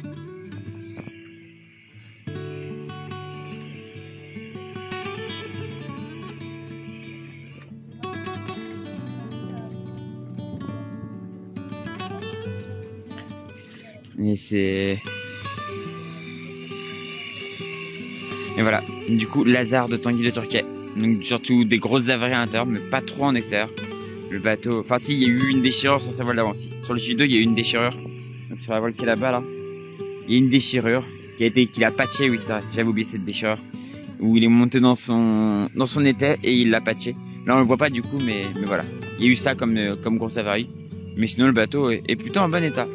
Et voilà, du coup Lazare de Tanguy le Turquet. Donc surtout des grosses avaries à l'intérieur, mais pas trop en extérieur. Le bateau, enfin si, il y a eu une déchirure sur sa voile d'avant. Si. Sur le J2, il y a eu une déchirure. Donc sur la voile qui est là-bas, là, il y a une déchirure qu'il a patché, oui ça, j'avais oublié cette déchirure. Où il est monté dans son étai et il l'a patché. Là on le voit pas du coup, mais voilà. Il y a eu ça comme grosse avarie. Mais sinon le bateau est plutôt en bon état.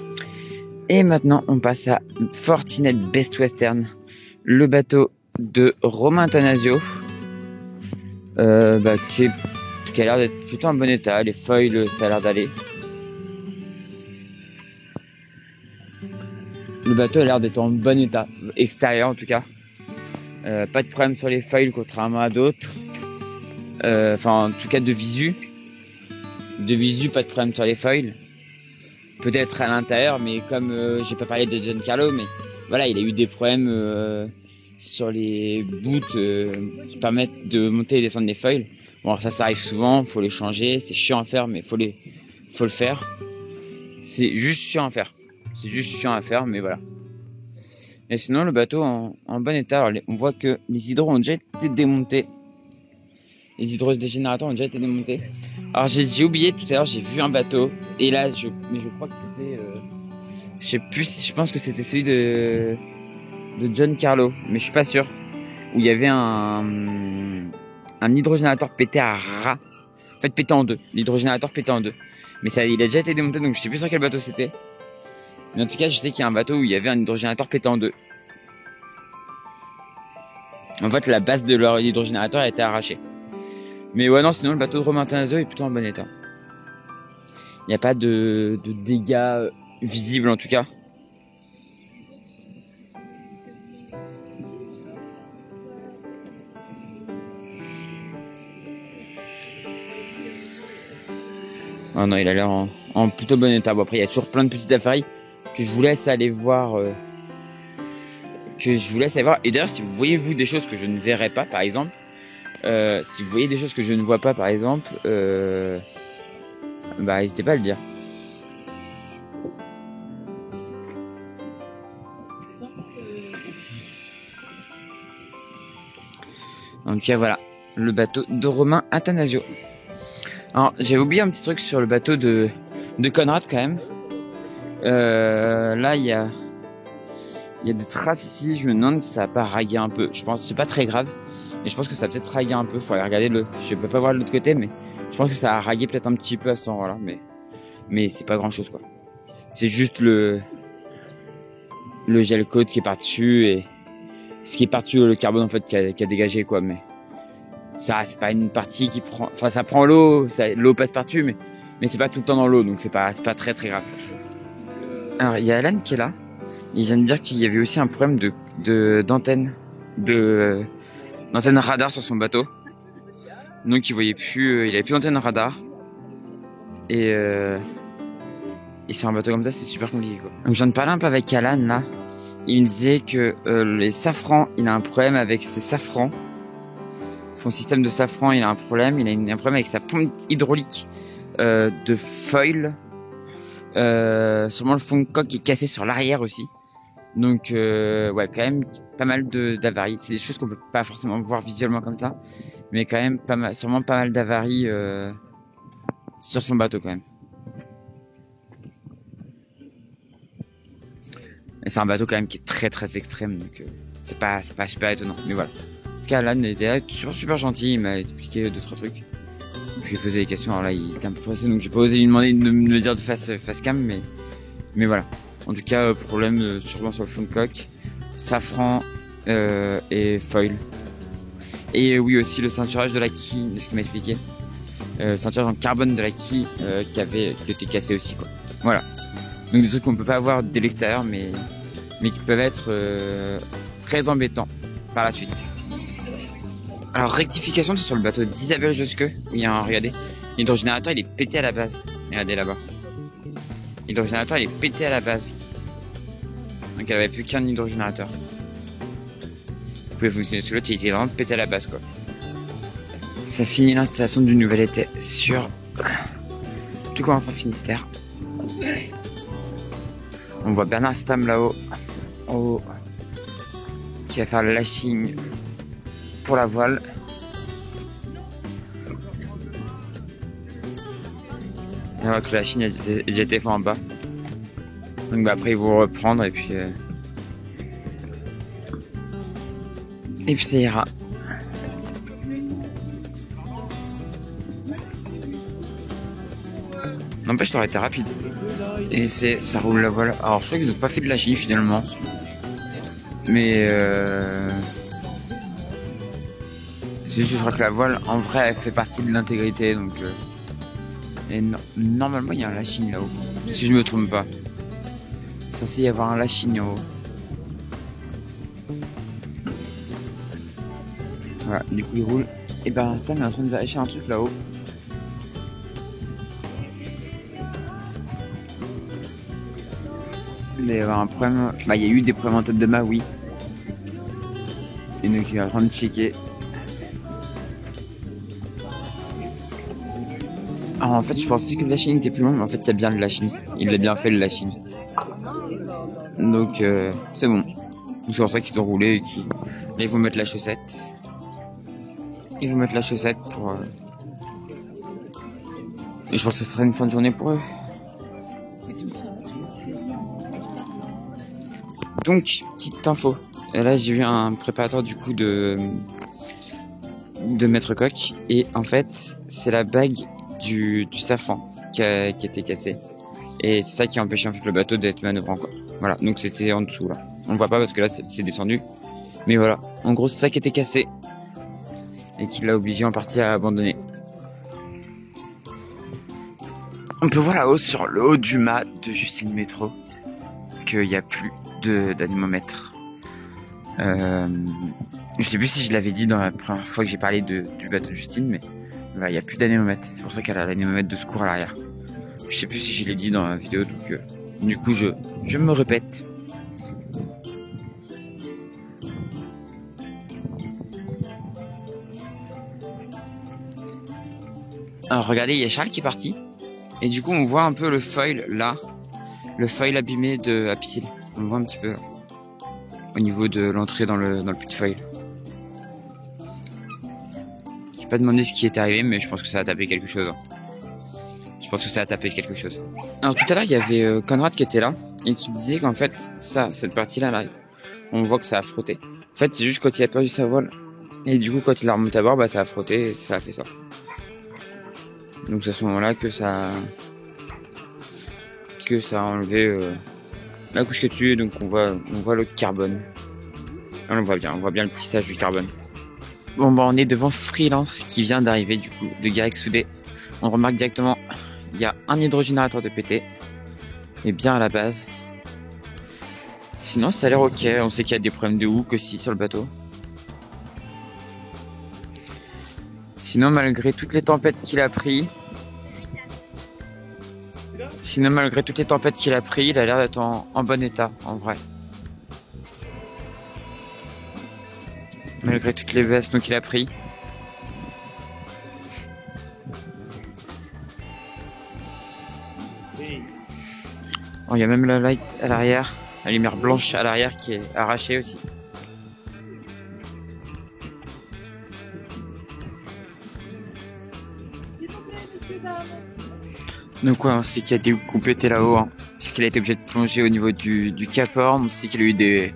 Et maintenant on passe à Fortinet Best Western. Le bateau de Romain Tanasio. Qui a l'air d'être plutôt en bon état. Les feuilles, ça a l'air d'aller. Le bateau a l'air d'être en bon état, extérieur en tout cas. Pas de problème sur les foils contrairement à d'autres. Enfin en tout cas de visu. De visu, pas de problème sur les foils. Peut-être à l'intérieur, mais comme j'ai pas parlé de Giancarlo, mais voilà, il a eu des problèmes sur les boots qui permettent de monter et descendre les foils. Bon, alors ça arrive souvent, faut les changer, c'est chiant à faire, mais faut le faire. C'est juste chiant à faire. C'est juste chiant à faire, mais voilà. Et sinon, le bateau en bon état. Alors, on voit que les hydros ont déjà été démontés. Les hydros des générateurs ont déjà été démontés. Alors, j'ai oublié tout à l'heure, j'ai vu un bateau. Et là, mais je crois que c'était... je sais plus, je pense que c'était celui de Giancarlo. Mais je suis pas sûr. Où il y avait un hydrogénateur pété à ras. En fait, pété en deux. L'hydrogénateur pété en deux. Mais ça, il a déjà été démonté, donc je sais plus sur quel bateau c'était. Mais en tout cas, je sais qu'il y a un bateau où il y avait un hydrogénateur pété en deux. En fait, la base de leur hydrogénateur a été arrachée. Mais ouais, non, sinon, le bateau de Romain Attanasio est plutôt en bon état. Il n'y a pas de dégâts visibles, en tout cas. Oh non, il a l'air en plutôt bon état. Bon, après, il y a toujours plein de petites affaires que je vous laisse aller voir. Et d'ailleurs, si vous voyez vous des choses que je ne verrai pas, par exemple, si vous voyez des choses que je ne vois pas, par exemple, bah n'hésitez pas à le dire. En tout cas, voilà, le bateau de Romain Attanasio. Alors, j'ai oublié un petit truc sur le bateau de Conrad quand même. Là, il y a des traces ici. Je me demande si ça va pas raguer un peu. Je pense que c'est pas très grave, mais je pense que ça va peut-être raguer un peu. Faut aller regarder je peux pas voir de l'autre côté, mais je pense que ça a ragué peut-être un petit peu à cet endroit-là, mais c'est pas grand-chose quoi. C'est juste le gel coat qui est par-dessus et ce qui est par-dessus le carbone en fait qui a dégagé quoi, mais ça c'est pas une partie qui prend, enfin ça prend l'eau, l'eau passe par-dessus, mais c'est pas tout le temps dans l'eau, donc c'est pas très très grave. Alors il y a Alan qui est là, il vient de dire qu'il y avait aussi un problème d'antenne radar sur son bateau, donc il voyait plus, il avait plus d'antenne radar et sur un bateau comme ça c'est super compliqué quoi. Donc je viens de parler un peu avec Alan là, il me disait que les safrans, il a un problème avec ses safrans. Son système de safran, il a un problème. Il a un problème avec sa pompe hydraulique de foil. Sûrement le fond de coque qui est cassé sur l'arrière aussi. Donc, ouais, quand même pas mal d'avaries. C'est des choses qu'on peut pas forcément voir visuellement comme ça. Mais quand même, sûrement pas mal d'avaries sur son bateau quand même. Et c'est un bateau quand même qui est très très extrême. Donc, c'est pas super étonnant. Mais voilà. Alan était là, super gentil, il m'a expliqué 2-3 trucs. Je lui ai posé des questions, alors là il était un peu pressé, donc j'ai pas osé lui demander de me le dire de face cam, mais voilà. En tout cas, problème sûrement sur le fond de coque, safran et foil. Et oui aussi le ceinturage de la quille, de ce qu'il m'a expliqué. Ceinturage en carbone de la quille qui était cassé aussi quoi. Voilà. Donc des trucs qu'on peut pas voir dès l'extérieur, mais qui peuvent être très embêtants par la suite. Alors rectification, c'est sur le bateau d'Isabelle Josque où il y a regardez, l'hydrogénateur il est pété à la base. Regardez là-bas. L'hydrogénateur il est pété à la base. Donc elle avait plus qu'un hydrogénateur. Vous pouvez fonctionner sous l'autre, il était vraiment pété à la base quoi. Ça finit l'installation du nouvel été sur tout commence en Finistère. On voit Bernard Stam là-haut, qui va faire le lashing pour la voile. Et on voit que la Chine a déjà été fait en bas. Donc bah après ils vont reprendre et puis ça ira. N'empêche, ça aurait été rapide. Et ça roule la voile. Alors je crois qu'ils n'ont pas fait de la Chine finalement. Mais c'est juste, je crois que la voile, en vrai, elle fait partie de l'intégrité, donc... Et normalement, il y a un lashing là-haut, si je me trompe pas. Censé y avoir un lachine en haut. Voilà, du coup il roule. Et ben Stan est en train de vérifier un truc là-haut. Il y avait un problème. Bah il y a eu des problèmes en tête de mât, oui. Et donc il est en train de checker. Alors en fait je pensais que le lachine était plus long, mais en fait il y a bien le lachine. Il a bien fait le lachine. Donc c'est bon. C'est pour ça qu'ils ont roulé et qu'ils... Là ils vont mettre la chaussette. Ils vont mettre la chaussette pour... Et je pense que ce sera une fin de journée pour eux. Donc, petite info. Et là j'ai vu un préparateur du coup de Maître Coq. Et en fait c'est la bague du safran qui a été cassée. Et c'est ça qui a empêché en fait le bateau d'être manœuvrant quoi. Voilà, donc c'était en dessous là. On voit pas parce que là c'est descendu. Mais voilà, en gros c'est ça qui était cassé. Et qui l'a obligé en partie à abandonner. On peut voir là-haut sur le haut du mât de Justine Métro qu'il n'y a plus d'anémomètre. Je sais plus si je l'avais dit dans la première fois que j'ai parlé du bateau de Justine, mais il n'y a plus d'anémomètre. C'est pour ça qu'elle a l'anémomètre de secours à l'arrière. Je sais plus si je l'ai dit dans la vidéo, donc du coup je me répète. Alors regardez, il y a Charles qui est parti. Et du coup on voit un peu le foil là. Le foil abîmé de Apicil. On le voit un petit peu là, au niveau de l'entrée dans le puits de foil. J'ai pas demandé ce qui est arrivé, mais je pense que ça a tapé quelque chose. Je pense que ça a tapé quelque chose. Alors tout à l'heure il y avait Conrad qui était là. Et qui disait qu'en fait cette partie là, on voit que ça a frotté. En fait c'est juste quand il a perdu sa voile. Et du coup quand il a remonté à bord, bah ça a frotté et ça a fait ça. Donc c'est à ce moment-là que ça a enlevé la couche qui est dessus, donc on voit le carbone. Là, on le voit bien le tissage du carbone. Bon bah on est devant Freelance qui vient d'arriver du coup de Guirec Soudé. On remarque directement il y a un hydrogénérateur de pété et bien à la base. Sinon ça a l'air ok, on sait qu'il y a des problèmes de hook aussi sur le bateau. Sinon malgré toutes les tempêtes qu'il a pris, il a l'air d'être en bon état en vrai. Malgré toutes les baisses qu'il a pris. Oh, il y a même la light à l'arrière, la lumière blanche à l'arrière qui est arrachée aussi. Donc ouais, on sait qu'il y a des hooks qui ont pété là-haut, hein, puisqu'il a été obligé de plonger au niveau du Cap-Horn. On sait qu'il a eu des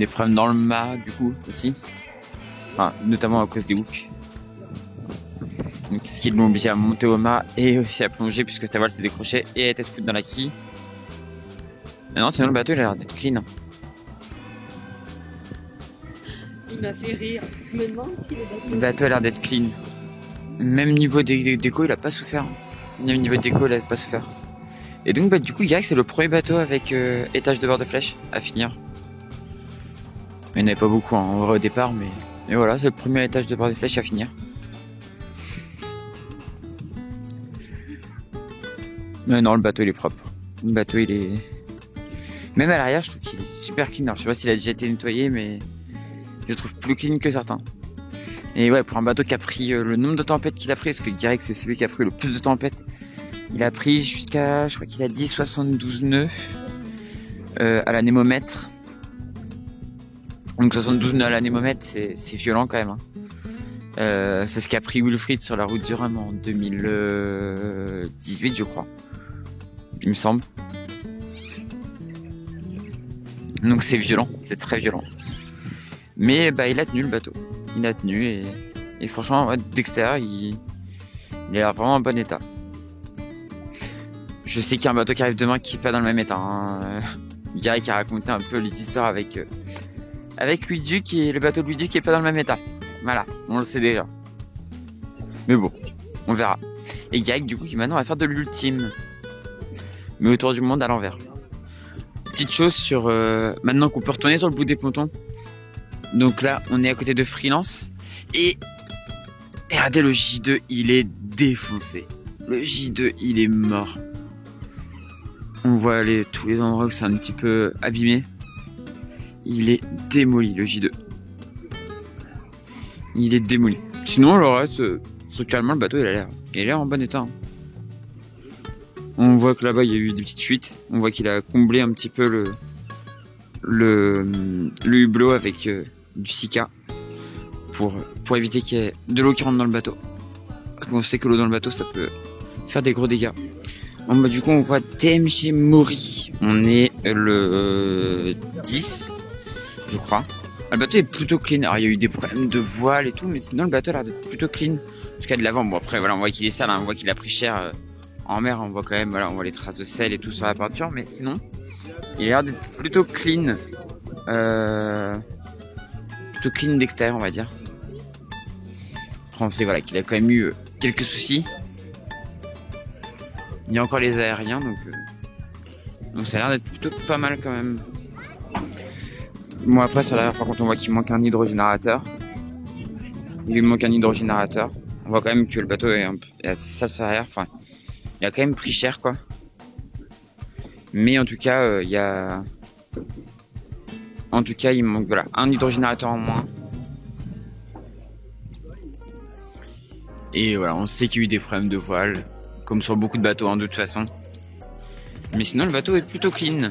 problèmes dans le mât du coup aussi, enfin, notamment à cause des hooks. Donc ce qui l'ont obligé à monter au mât et aussi à plonger puisque sa voile s'est décrochée et a été se foutre dans la quille. Mais non, sinon le bateau il a l'air d'être clean. Il m'a fait rire. Je me demande si le bateau a l'air d'être clean. Même niveau déco il a pas souffert. Même niveau déco il a pas souffert. Et donc bah du coup Guirec c'est le premier bateau avec étage de bord de flèche à finir. Il n'y en avait pas beaucoup en vrai au départ, mais voilà, c'est le premier étage de bord de flèche à finir. Mais non, le bateau il est propre. Le bateau il est... Même à l'arrière je trouve qu'il est super clean. Alors je sais pas s'il a déjà été nettoyé, mais je le trouve plus clean que certains. Et ouais, pour un bateau qui a pris le nombre de tempêtes qu'il a pris, parce que Guirec c'est celui qui a pris le plus de tempêtes. Il a pris jusqu'à, je crois qu'il a dit 72 nœuds à l'anémomètre. Donc 72 nœuds à l'anémomètre, c'est violent quand même. Hein. C'est ce qu'a pris Wilfried sur la route du Rhum en 2018, je crois. Il me semble. Donc c'est violent, c'est très violent. Mais bah il a tenu le bateau. Il a tenu et franchement d'extérieur il est vraiment en bon état. Je sais qu'il y a un bateau qui arrive demain qui est pas dans le même état. Hein. Guirec a raconté un peu les histoires avec Louis Duc et le bateau de Louis Duc qui est pas dans le même état. Voilà, on le sait déjà. Mais bon, on verra. Et Guirec du coup qui maintenant va faire de l'ultime. Mais autour du monde à l'envers. petite chose sur maintenant qu'on peut retourner sur le bout des pontons. Donc là, on est à côté de Freelance et regardez, le J2, il est défoncé. Le J2, il est mort. On voit tous les endroits où c'est un petit peu abîmé. Il est démoli, le J2. Il est démoli. Sinon, le reste, structurellement, le bateau, il a l'air en bon état. Hein. On voit que là-bas, il y a eu des petites fuites. On voit qu'il a comblé un petit peu le hublot avec du Sika pour éviter qu'il y ait de l'eau qui rentre dans le bateau. Parce qu'on sait que l'eau dans le bateau, ça peut faire des gros dégâts. Bon, bah, du coup, on voit TMG Mori. On est le 10, je crois. Le bateau est plutôt clean. Alors, il y a eu des problèmes de voile et tout, mais sinon, le bateau a l'air d'être plutôt clean. En tout cas, de l'avant. Bon, après, voilà, on voit qu'il est sale, hein, on voit qu'il a pris cher en mer. On voit quand même, voilà, on voit les traces de sel et tout sur la peinture, mais sinon, il a l'air d'être plutôt clean. Plutôt clean d'extérieur, on va dire. Après, on sait, voilà, qu'il a quand même eu quelques soucis. Il y a encore les aériens, donc ça a l'air d'être plutôt pas mal quand même. Bon, après sur l'arrière, par contre, on voit qu'il manque un hydrogénérateur. Il lui manque un hydrogénérateur. On voit quand même que le bateau est assez sale sur l'arrière. Enfin, il a quand même pris cher, quoi. Mais en tout cas, il manque, voilà, un hydrogénérateur en moins. Et voilà, on sait qu'il y a eu des problèmes de voile, comme sur beaucoup de bateaux, hein, de toute façon. Mais sinon, le bateau est plutôt clean.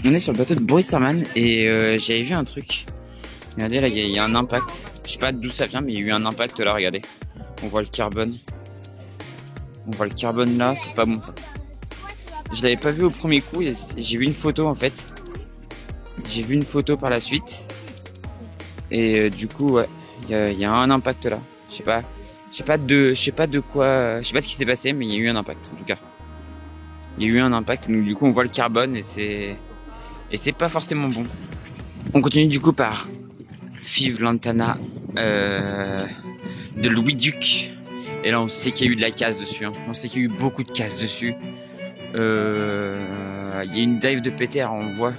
On est sur le bateau de Boris Herman et j'avais vu un truc. Regardez, là, il y a un impact. Je sais pas d'où ça vient, mais il y a eu un impact là, regardez. On voit le carbone. On voit le carbone là, c'est pas bon ça. Je l'avais pas vu au premier coup, j'ai vu une photo en fait. J'ai vu une photo par la suite. Et du coup, ouais, il y a un impact là. Je sais pas de quoi, je sais pas ce qui s'est passé, mais il y a eu un impact en tout cas. Il y a eu un impact, donc du coup on voit le carbone et c'est pas forcément bon. On continue du coup par Five Lantana de Louis Duc. Et là on sait qu'il y a eu de la casse dessus, hein. On sait qu'il y a eu beaucoup de casse dessus. Il y a une dive de PTR, on voit.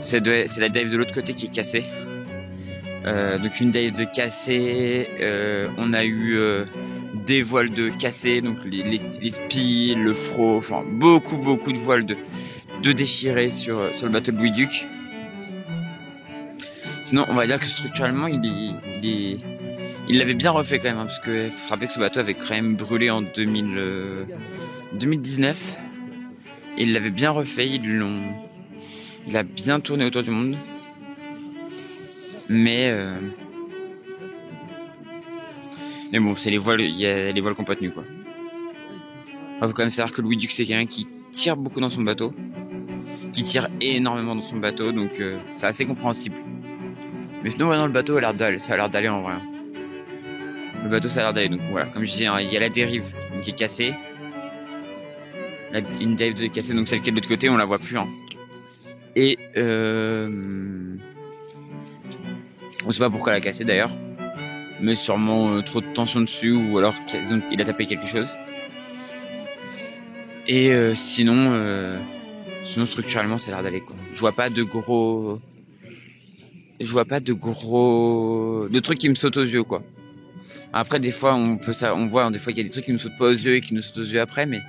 C'est la dive de l'autre côté qui est cassée. Donc une dive de cassée, on a eu des voiles de cassées, donc les spies, le fro, enfin beaucoup de voiles de déchirées sur le bateau de Louis Duc. Sinon on va dire que structurellement il l'avait bien refait quand même, hein, parce que faut se rappeler que ce bateau avait quand même brûlé en 2019 et il l'avait bien refait, il a bien tourné autour du monde. Mais bon, c'est les voiles, il y a les voiles qu'on pas tenues, quoi. Il faut quand même savoir que Louis Duc c'est quelqu'un qui tire beaucoup dans son bateau, qui tire énormément dans son bateau, donc c'est assez compréhensible. Mais sinon, vraiment, le bateau ça a l'air d'aller en vrai. Le bateau ça a l'air d'aller, donc voilà, comme je disais, hein, il y a la dérive qui est cassée, une dérive de cassée, donc celle qui est de l'autre côté, on la voit plus. Hein. Et on sait pas pourquoi elle a cassé d'ailleurs, mais sûrement trop de tension dessus ou alors il a tapé quelque chose. Et sinon structurellement ça a l'air d'aller, quoi. Je vois pas de trucs qui me sautent aux yeux, quoi. Après des fois on voit des fois il y a des trucs qui nous sautent pas aux yeux et qui nous sautent aux yeux après, mais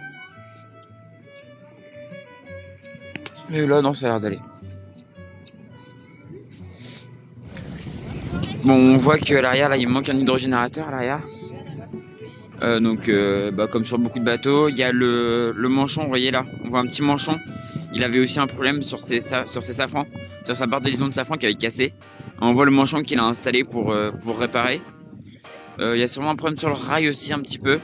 là non, ça a l'air d'aller. Bon, on voit qu'à l'arrière, là, il manque un hydrogénérateur à l'arrière. Donc, comme sur beaucoup de bateaux, il y a le manchon, vous voyez là, on voit un petit manchon. Il avait aussi un problème sur ses safrans, sur sa barre de liaison de safran qui avait cassé. On voit le manchon qu'il a installé pour réparer. Il y a sûrement un problème sur le rail aussi un petit peu.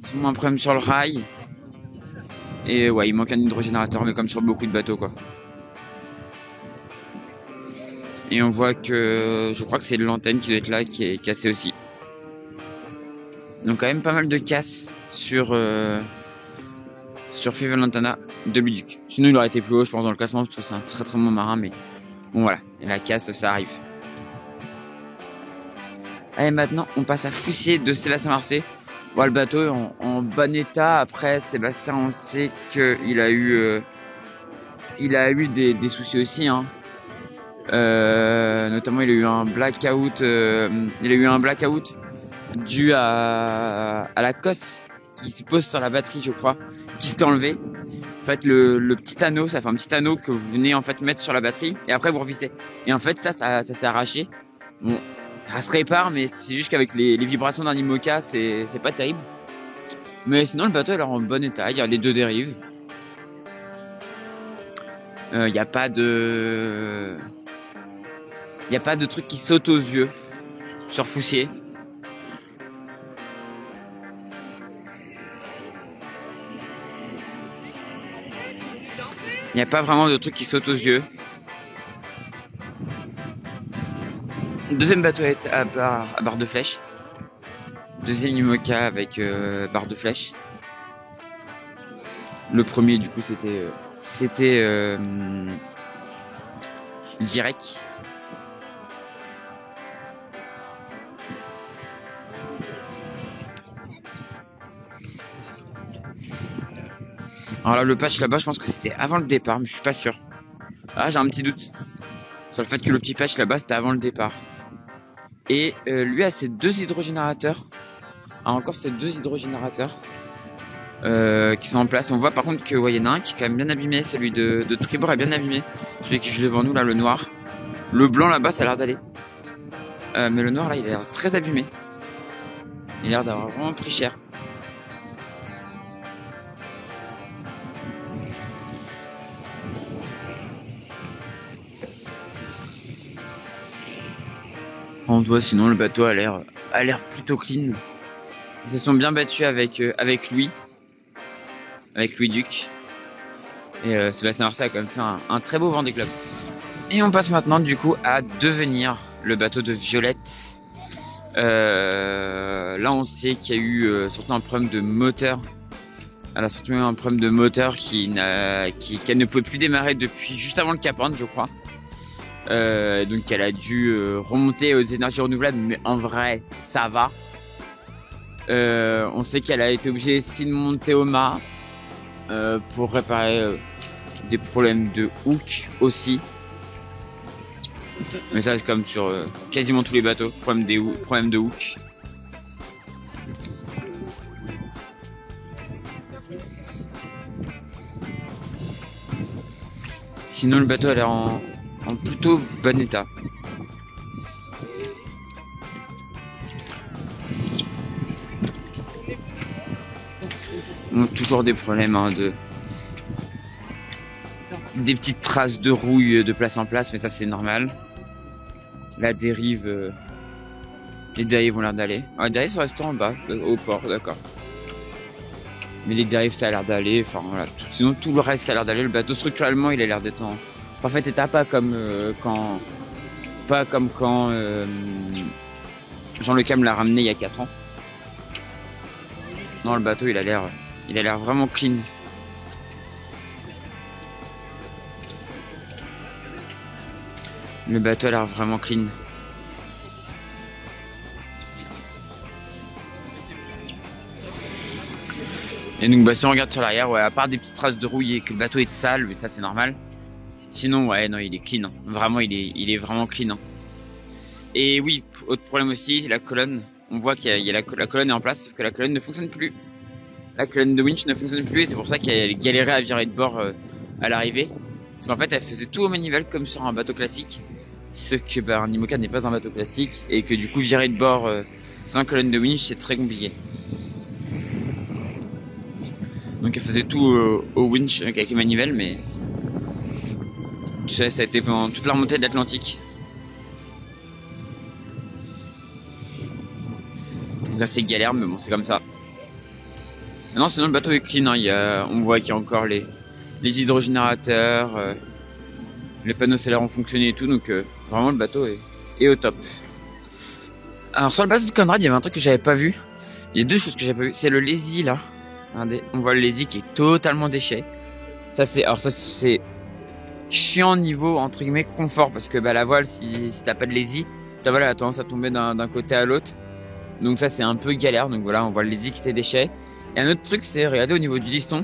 Sûrement un problème sur le rail. Et ouais, il manque un hydrogénérateur, mais comme sur beaucoup de bateaux, quoi. Et on voit que, je crois que c'est l'antenne qui doit être là, qui est cassée aussi. Donc quand même pas mal de casse sur Five Lantana de Louis Duc. Sinon il aurait été plus haut, je pense, dans le classement, parce que c'est un très très bon marin, mais bon voilà, et la casse, ça arrive. Allez, maintenant on passe à Foussier de Sébastien Marseille. Bon, le bateau est en bon état. Après, Sébastien, on sait qu'il a eu des soucis aussi, hein. Notamment, il a eu un blackout. Dû à la cosse qui se pose sur la batterie, je crois, qui s'est enlevé. En fait, le petit anneau, ça fait un petit anneau que vous venez en fait mettre sur la batterie et après vous revissez. Et en fait, ça s'est arraché. Bon, ça se répare, mais c'est juste qu'avec les vibrations d'un IMOCA, c'est pas terrible. Mais sinon, le bateau est en bon état. Il y a les deux dérives. Il y a pas de truc qui saute aux yeux sur Foussier. Il n'y a pas vraiment de truc qui saute aux yeux. Deuxième bateau est à barre de flèche. Deuxième IMOCA avec barre de flèche. Le premier du coup c'était Direct. Alors là, le patch là-bas, je pense que c'était avant le départ, mais je suis pas sûr. Ah, j'ai un petit doute sur le fait que le petit patch là-bas, c'était avant le départ. Et lui a ses deux hydrogénérateurs. Encore ces deux hydrogénérateurs qui sont en place. On voit par contre que il y en a un qui est quand même bien abîmé. Celui de tribord est bien abîmé. Celui qui est devant nous là, le noir. Le blanc là-bas, ça a l'air d'aller. Mais le noir là, il a l'air très abîmé. Il a l'air d'avoir vraiment pris cher. On voit sinon le bateau a l'air plutôt clean. Ils se sont bien battus avec Louis Duc. Et Sébastien Orsay a quand même fait un très beau Vendée Globe. Et on passe maintenant du coup à Devenir, le bateau de Violette. Là on sait qu'il y a eu surtout un problème de moteur. Elle a surtout eu un problème de moteur qu'elle ne pouvait plus démarrer depuis juste avant le Cap Horn, je crois. Donc elle a dû remonter aux énergies renouvelables, mais en vrai ça va. On sait qu'elle a été obligée aussi de monter au mât pour réparer des problèmes de hook aussi. Mais ça c'est comme sur quasiment tous les bateaux, problème de hook. Sinon le bateau a l'air en plutôt bon état. On a toujours des problèmes des petites traces de rouille de place en place, mais ça c'est normal. La dérive, les dérives ont l'air d'aller. Ah, les dérives sont restées en bas, au port, d'accord. Mais les dérives ça a l'air d'aller, enfin voilà. Sinon tout le reste ça a l'air d'aller. Le bateau structurellement il a l'air d'être en parfait état, pas comme quand Jean Le Cam l'a ramené il y a 4 ans. Non, le bateau il a l'air vraiment clean. Le bateau a l'air vraiment clean. Et donc bah si on regarde sur l'arrière, ouais, à part des petites traces de rouille et que le bateau est sale, mais ça c'est normal. Sinon ouais, non, il est clean, hein. Vraiment il est vraiment clean, hein. Et oui, autre problème aussi, la colonne. On voit qu'il y a la colonne est en place, sauf que la colonne ne fonctionne plus. La colonne de winch ne fonctionne plus et c'est pour ça qu'elle galérait à virer de bord à l'arrivée. Parce qu'en fait elle faisait tout au manivelle comme sur un bateau classique. Sauf que bah, un IMOCA n'est pas un bateau classique et que du coup virer de bord sans colonne de winch c'est très compliqué. Donc elle faisait tout au winch avec les manivelles, mais tu sais, ça a été pendant toute la remontée de l'Atlantique. Donc c'est galère, mais bon c'est comme ça. Non, sinon le bateau est clean, hein. On voit qu'il y a encore les hydrogénérateurs, les panneaux solaires ont fonctionné et tout, donc vraiment le bateau est au top. Alors sur le bateau de Conrad, il y avait un truc que j'avais pas vu. Il y a deux choses que j'avais pas vu. C'est le lazy là. Regardez, on voit le lazy qui est totalement déchet. Ça c'est chiant niveau entre guillemets confort parce que bah la voile si t'as pas de lazy, ta voile a tendance à tomber d'un côté à l'autre. Donc ça c'est un peu galère. Donc voilà, on voit les équité déchets. Et un autre truc, c'est regarder au niveau du liston.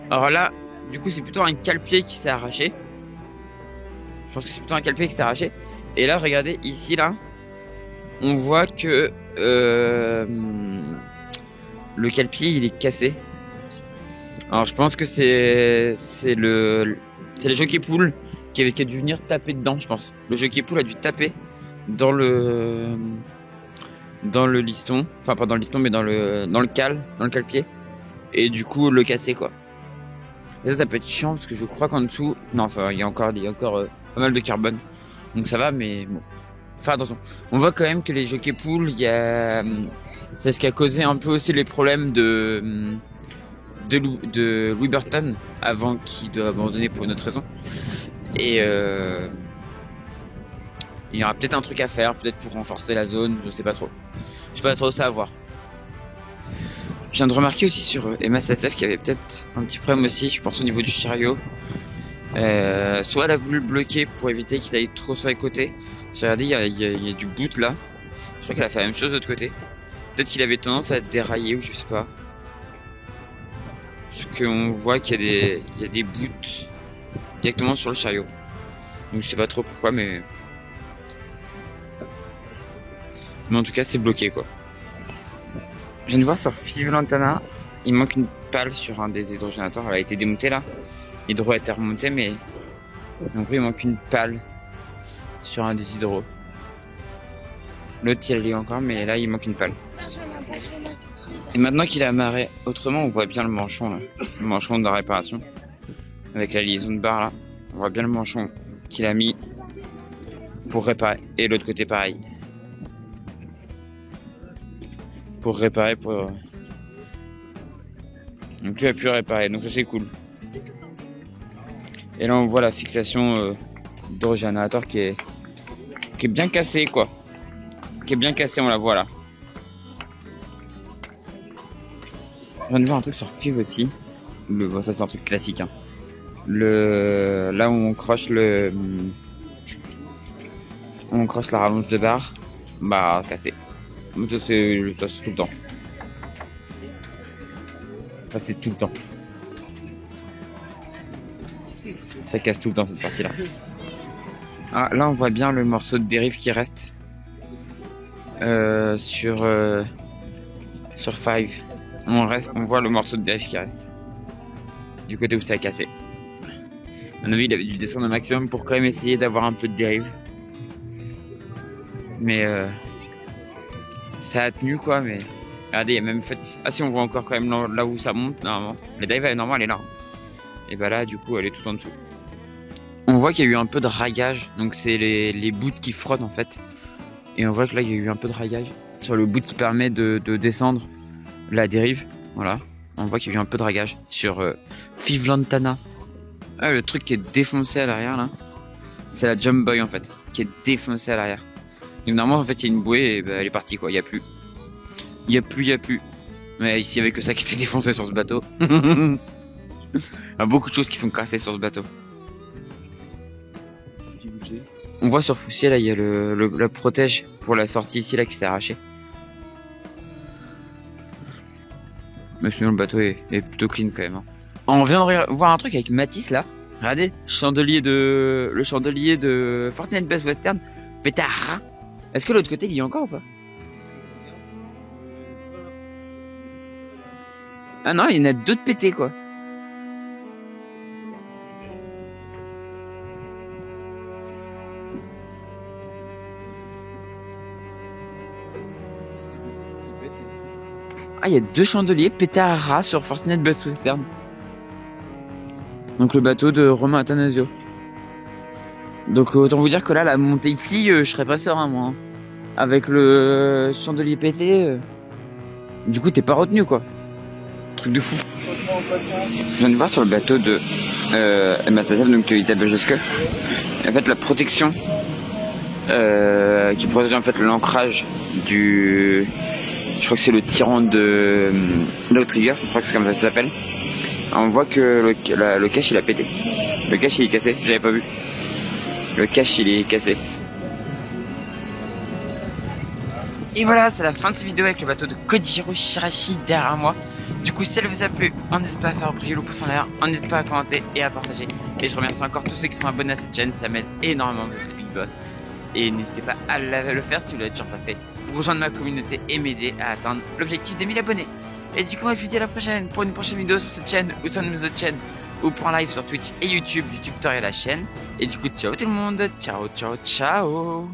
Alors là, du coup, c'est plutôt un cale-pied qui s'est arraché. Je pense que c'est plutôt un cale-pied qui s'est arraché. Et là, regardez ici là, on voit que le cale-pied il est cassé. Alors je pense que c'est les jockey-poules qui a dû venir taper dedans, je pense. Le jockey-pool a dû taper dans le liston, enfin pas dans le liston mais dans le cale-pied, et du coup le casser quoi. Et ça peut être chiant parce que je crois qu'en dessous, non ça va, il y a encore pas mal de carbone, donc ça va, mais bon, faire attention. On voit quand même que les jockey-poules, c'est ce qui a causé un peu aussi les problèmes de Louis Burton avant qu'il doit abandonner pour une autre raison. Et il y aura peut-être un truc à faire, peut-être pour renforcer la zone, je sais pas trop. Je sais pas trop, ça à voir. Je viens de remarquer aussi sur MSSF qu'il y avait peut-être un petit problème aussi, je pense au niveau du chariot. Soit elle a voulu le bloquer pour éviter qu'il aille trop sur les côtés. Regardez, il y a du boot là. Je crois qu'elle a fait la même chose de l'autre côté. Peut-être qu'il avait tendance à dérailler ou je sais pas. Parce qu'on voit qu'il y a des boots directement sur le chariot. Donc je sais pas trop pourquoi, mais en tout cas c'est bloqué quoi. Je viens de voir sur Fivlantana, il manque une pale sur un des hydrogénateurs. Elle a été démontée là. L'hydro a été remonté, mais donc il manque une pale sur un des hydros. L'autre il y est encore, mais là il manque une pale. Et maintenant qu'il est amarré autrement, on voit bien le manchon là. Le manchon de la réparation. Avec la liaison de barre là. On voit bien le manchon qu'il a mis pour réparer. Et l'autre côté pareil. Pour réparer, donc tu as pu réparer, donc ça c'est cool. Et là on voit la fixation d'hydrogénateur qui est bien cassée quoi. Qui est bien cassée, on la voit là. Je viens de voir un truc sur Fiv aussi. Bon, ça c'est un truc classique hein. Là où on croche la rallonge de barre, bah cassé. Ça c'est tout le temps. Ça c'est tout le temps. Ça casse tout le temps cette partie là. Ah, là on voit bien le morceau de dérive qui reste sur 5. On voit le morceau de dérive qui reste du côté où ça a cassé. À mon avis il avait dû descendre au maximum pour quand même essayer d'avoir un peu de dérive. Mais ça a tenu quoi, mais regardez, il y a même fait. Ah si, on voit encore quand même là où ça monte normalement. La dérive normalement elle est là. Et bah là du coup elle est tout en dessous. On voit qu'il y a eu un peu de ragage, donc c'est les bouts qui frottent en fait. Et on voit que là il y a eu un peu de ragage sur le bout qui permet de descendre la dérive. Voilà, on voit qu'il y a eu un peu de ragage sur Fivlantana. Ah, le truc qui est défoncé à l'arrière là, c'est la Jump Boy en fait, qui est défoncée à l'arrière. Donc normalement en fait il y a une bouée et bah, elle est partie quoi, il y a plus. Mais ici il y avait que ça qui était défoncé sur ce bateau. Il y a beaucoup de choses qui sont cassées sur ce bateau. On voit sur Foussier là il y a le protège pour la sortie ici là qui s'est arraché. Mais sinon le bateau est plutôt clean quand même hein. On vient de voir un truc avec Matisse là. Regardez, le chandelier de Fortnite Best Western pétard. Est-ce que l'autre côté il y a encore ou pas? Ah non, il y en a deux de pétés quoi. Ah, il y a deux chandeliers pétés à ras sur Fortnite Best Western. Donc le bateau de Romain Attanasio. Donc autant vous dire que là, la montée ici, je serais pas serein moi. Hein. Avec le chandelier pété, du coup t'es pas retenu quoi. Truc de fou. Je viens de voir sur le bateau de MSSF, donc Isabelle Josque. En fait la protection qui protège en fait l'ancrage du... Je crois que c'est le tirant de l'outrigger, je crois que c'est comme ça que ça s'appelle. On voit que le cache il a pété. Le cache il est cassé, j'avais pas vu. Le cache il est cassé. Et voilà, c'est la fin de cette vidéo avec le bateau de Kojiro Shirashi derrière moi. Du coup, si elle vous a plu, on n'hésite pas à faire briller le pouce en l'air, on n'hésite pas à commenter et à partager. Et je remercie encore tous ceux qui sont abonnés à cette chaîne, ça m'aide énormément, vous êtes les big boss. Et n'hésitez pas à le faire si vous l'avez toujours pas fait, pour rejoindre ma communauté et m'aider à atteindre l'objectif des 1000 abonnés. Et du coup, moi je vous dis à la prochaine pour une prochaine vidéo sur cette chaîne ou sur une de mes autres chaînes, ou pour un live sur Twitch et YouTube, YouTube Tutorial la chaîne. Et du coup, ciao tout le monde, ciao ciao ciao.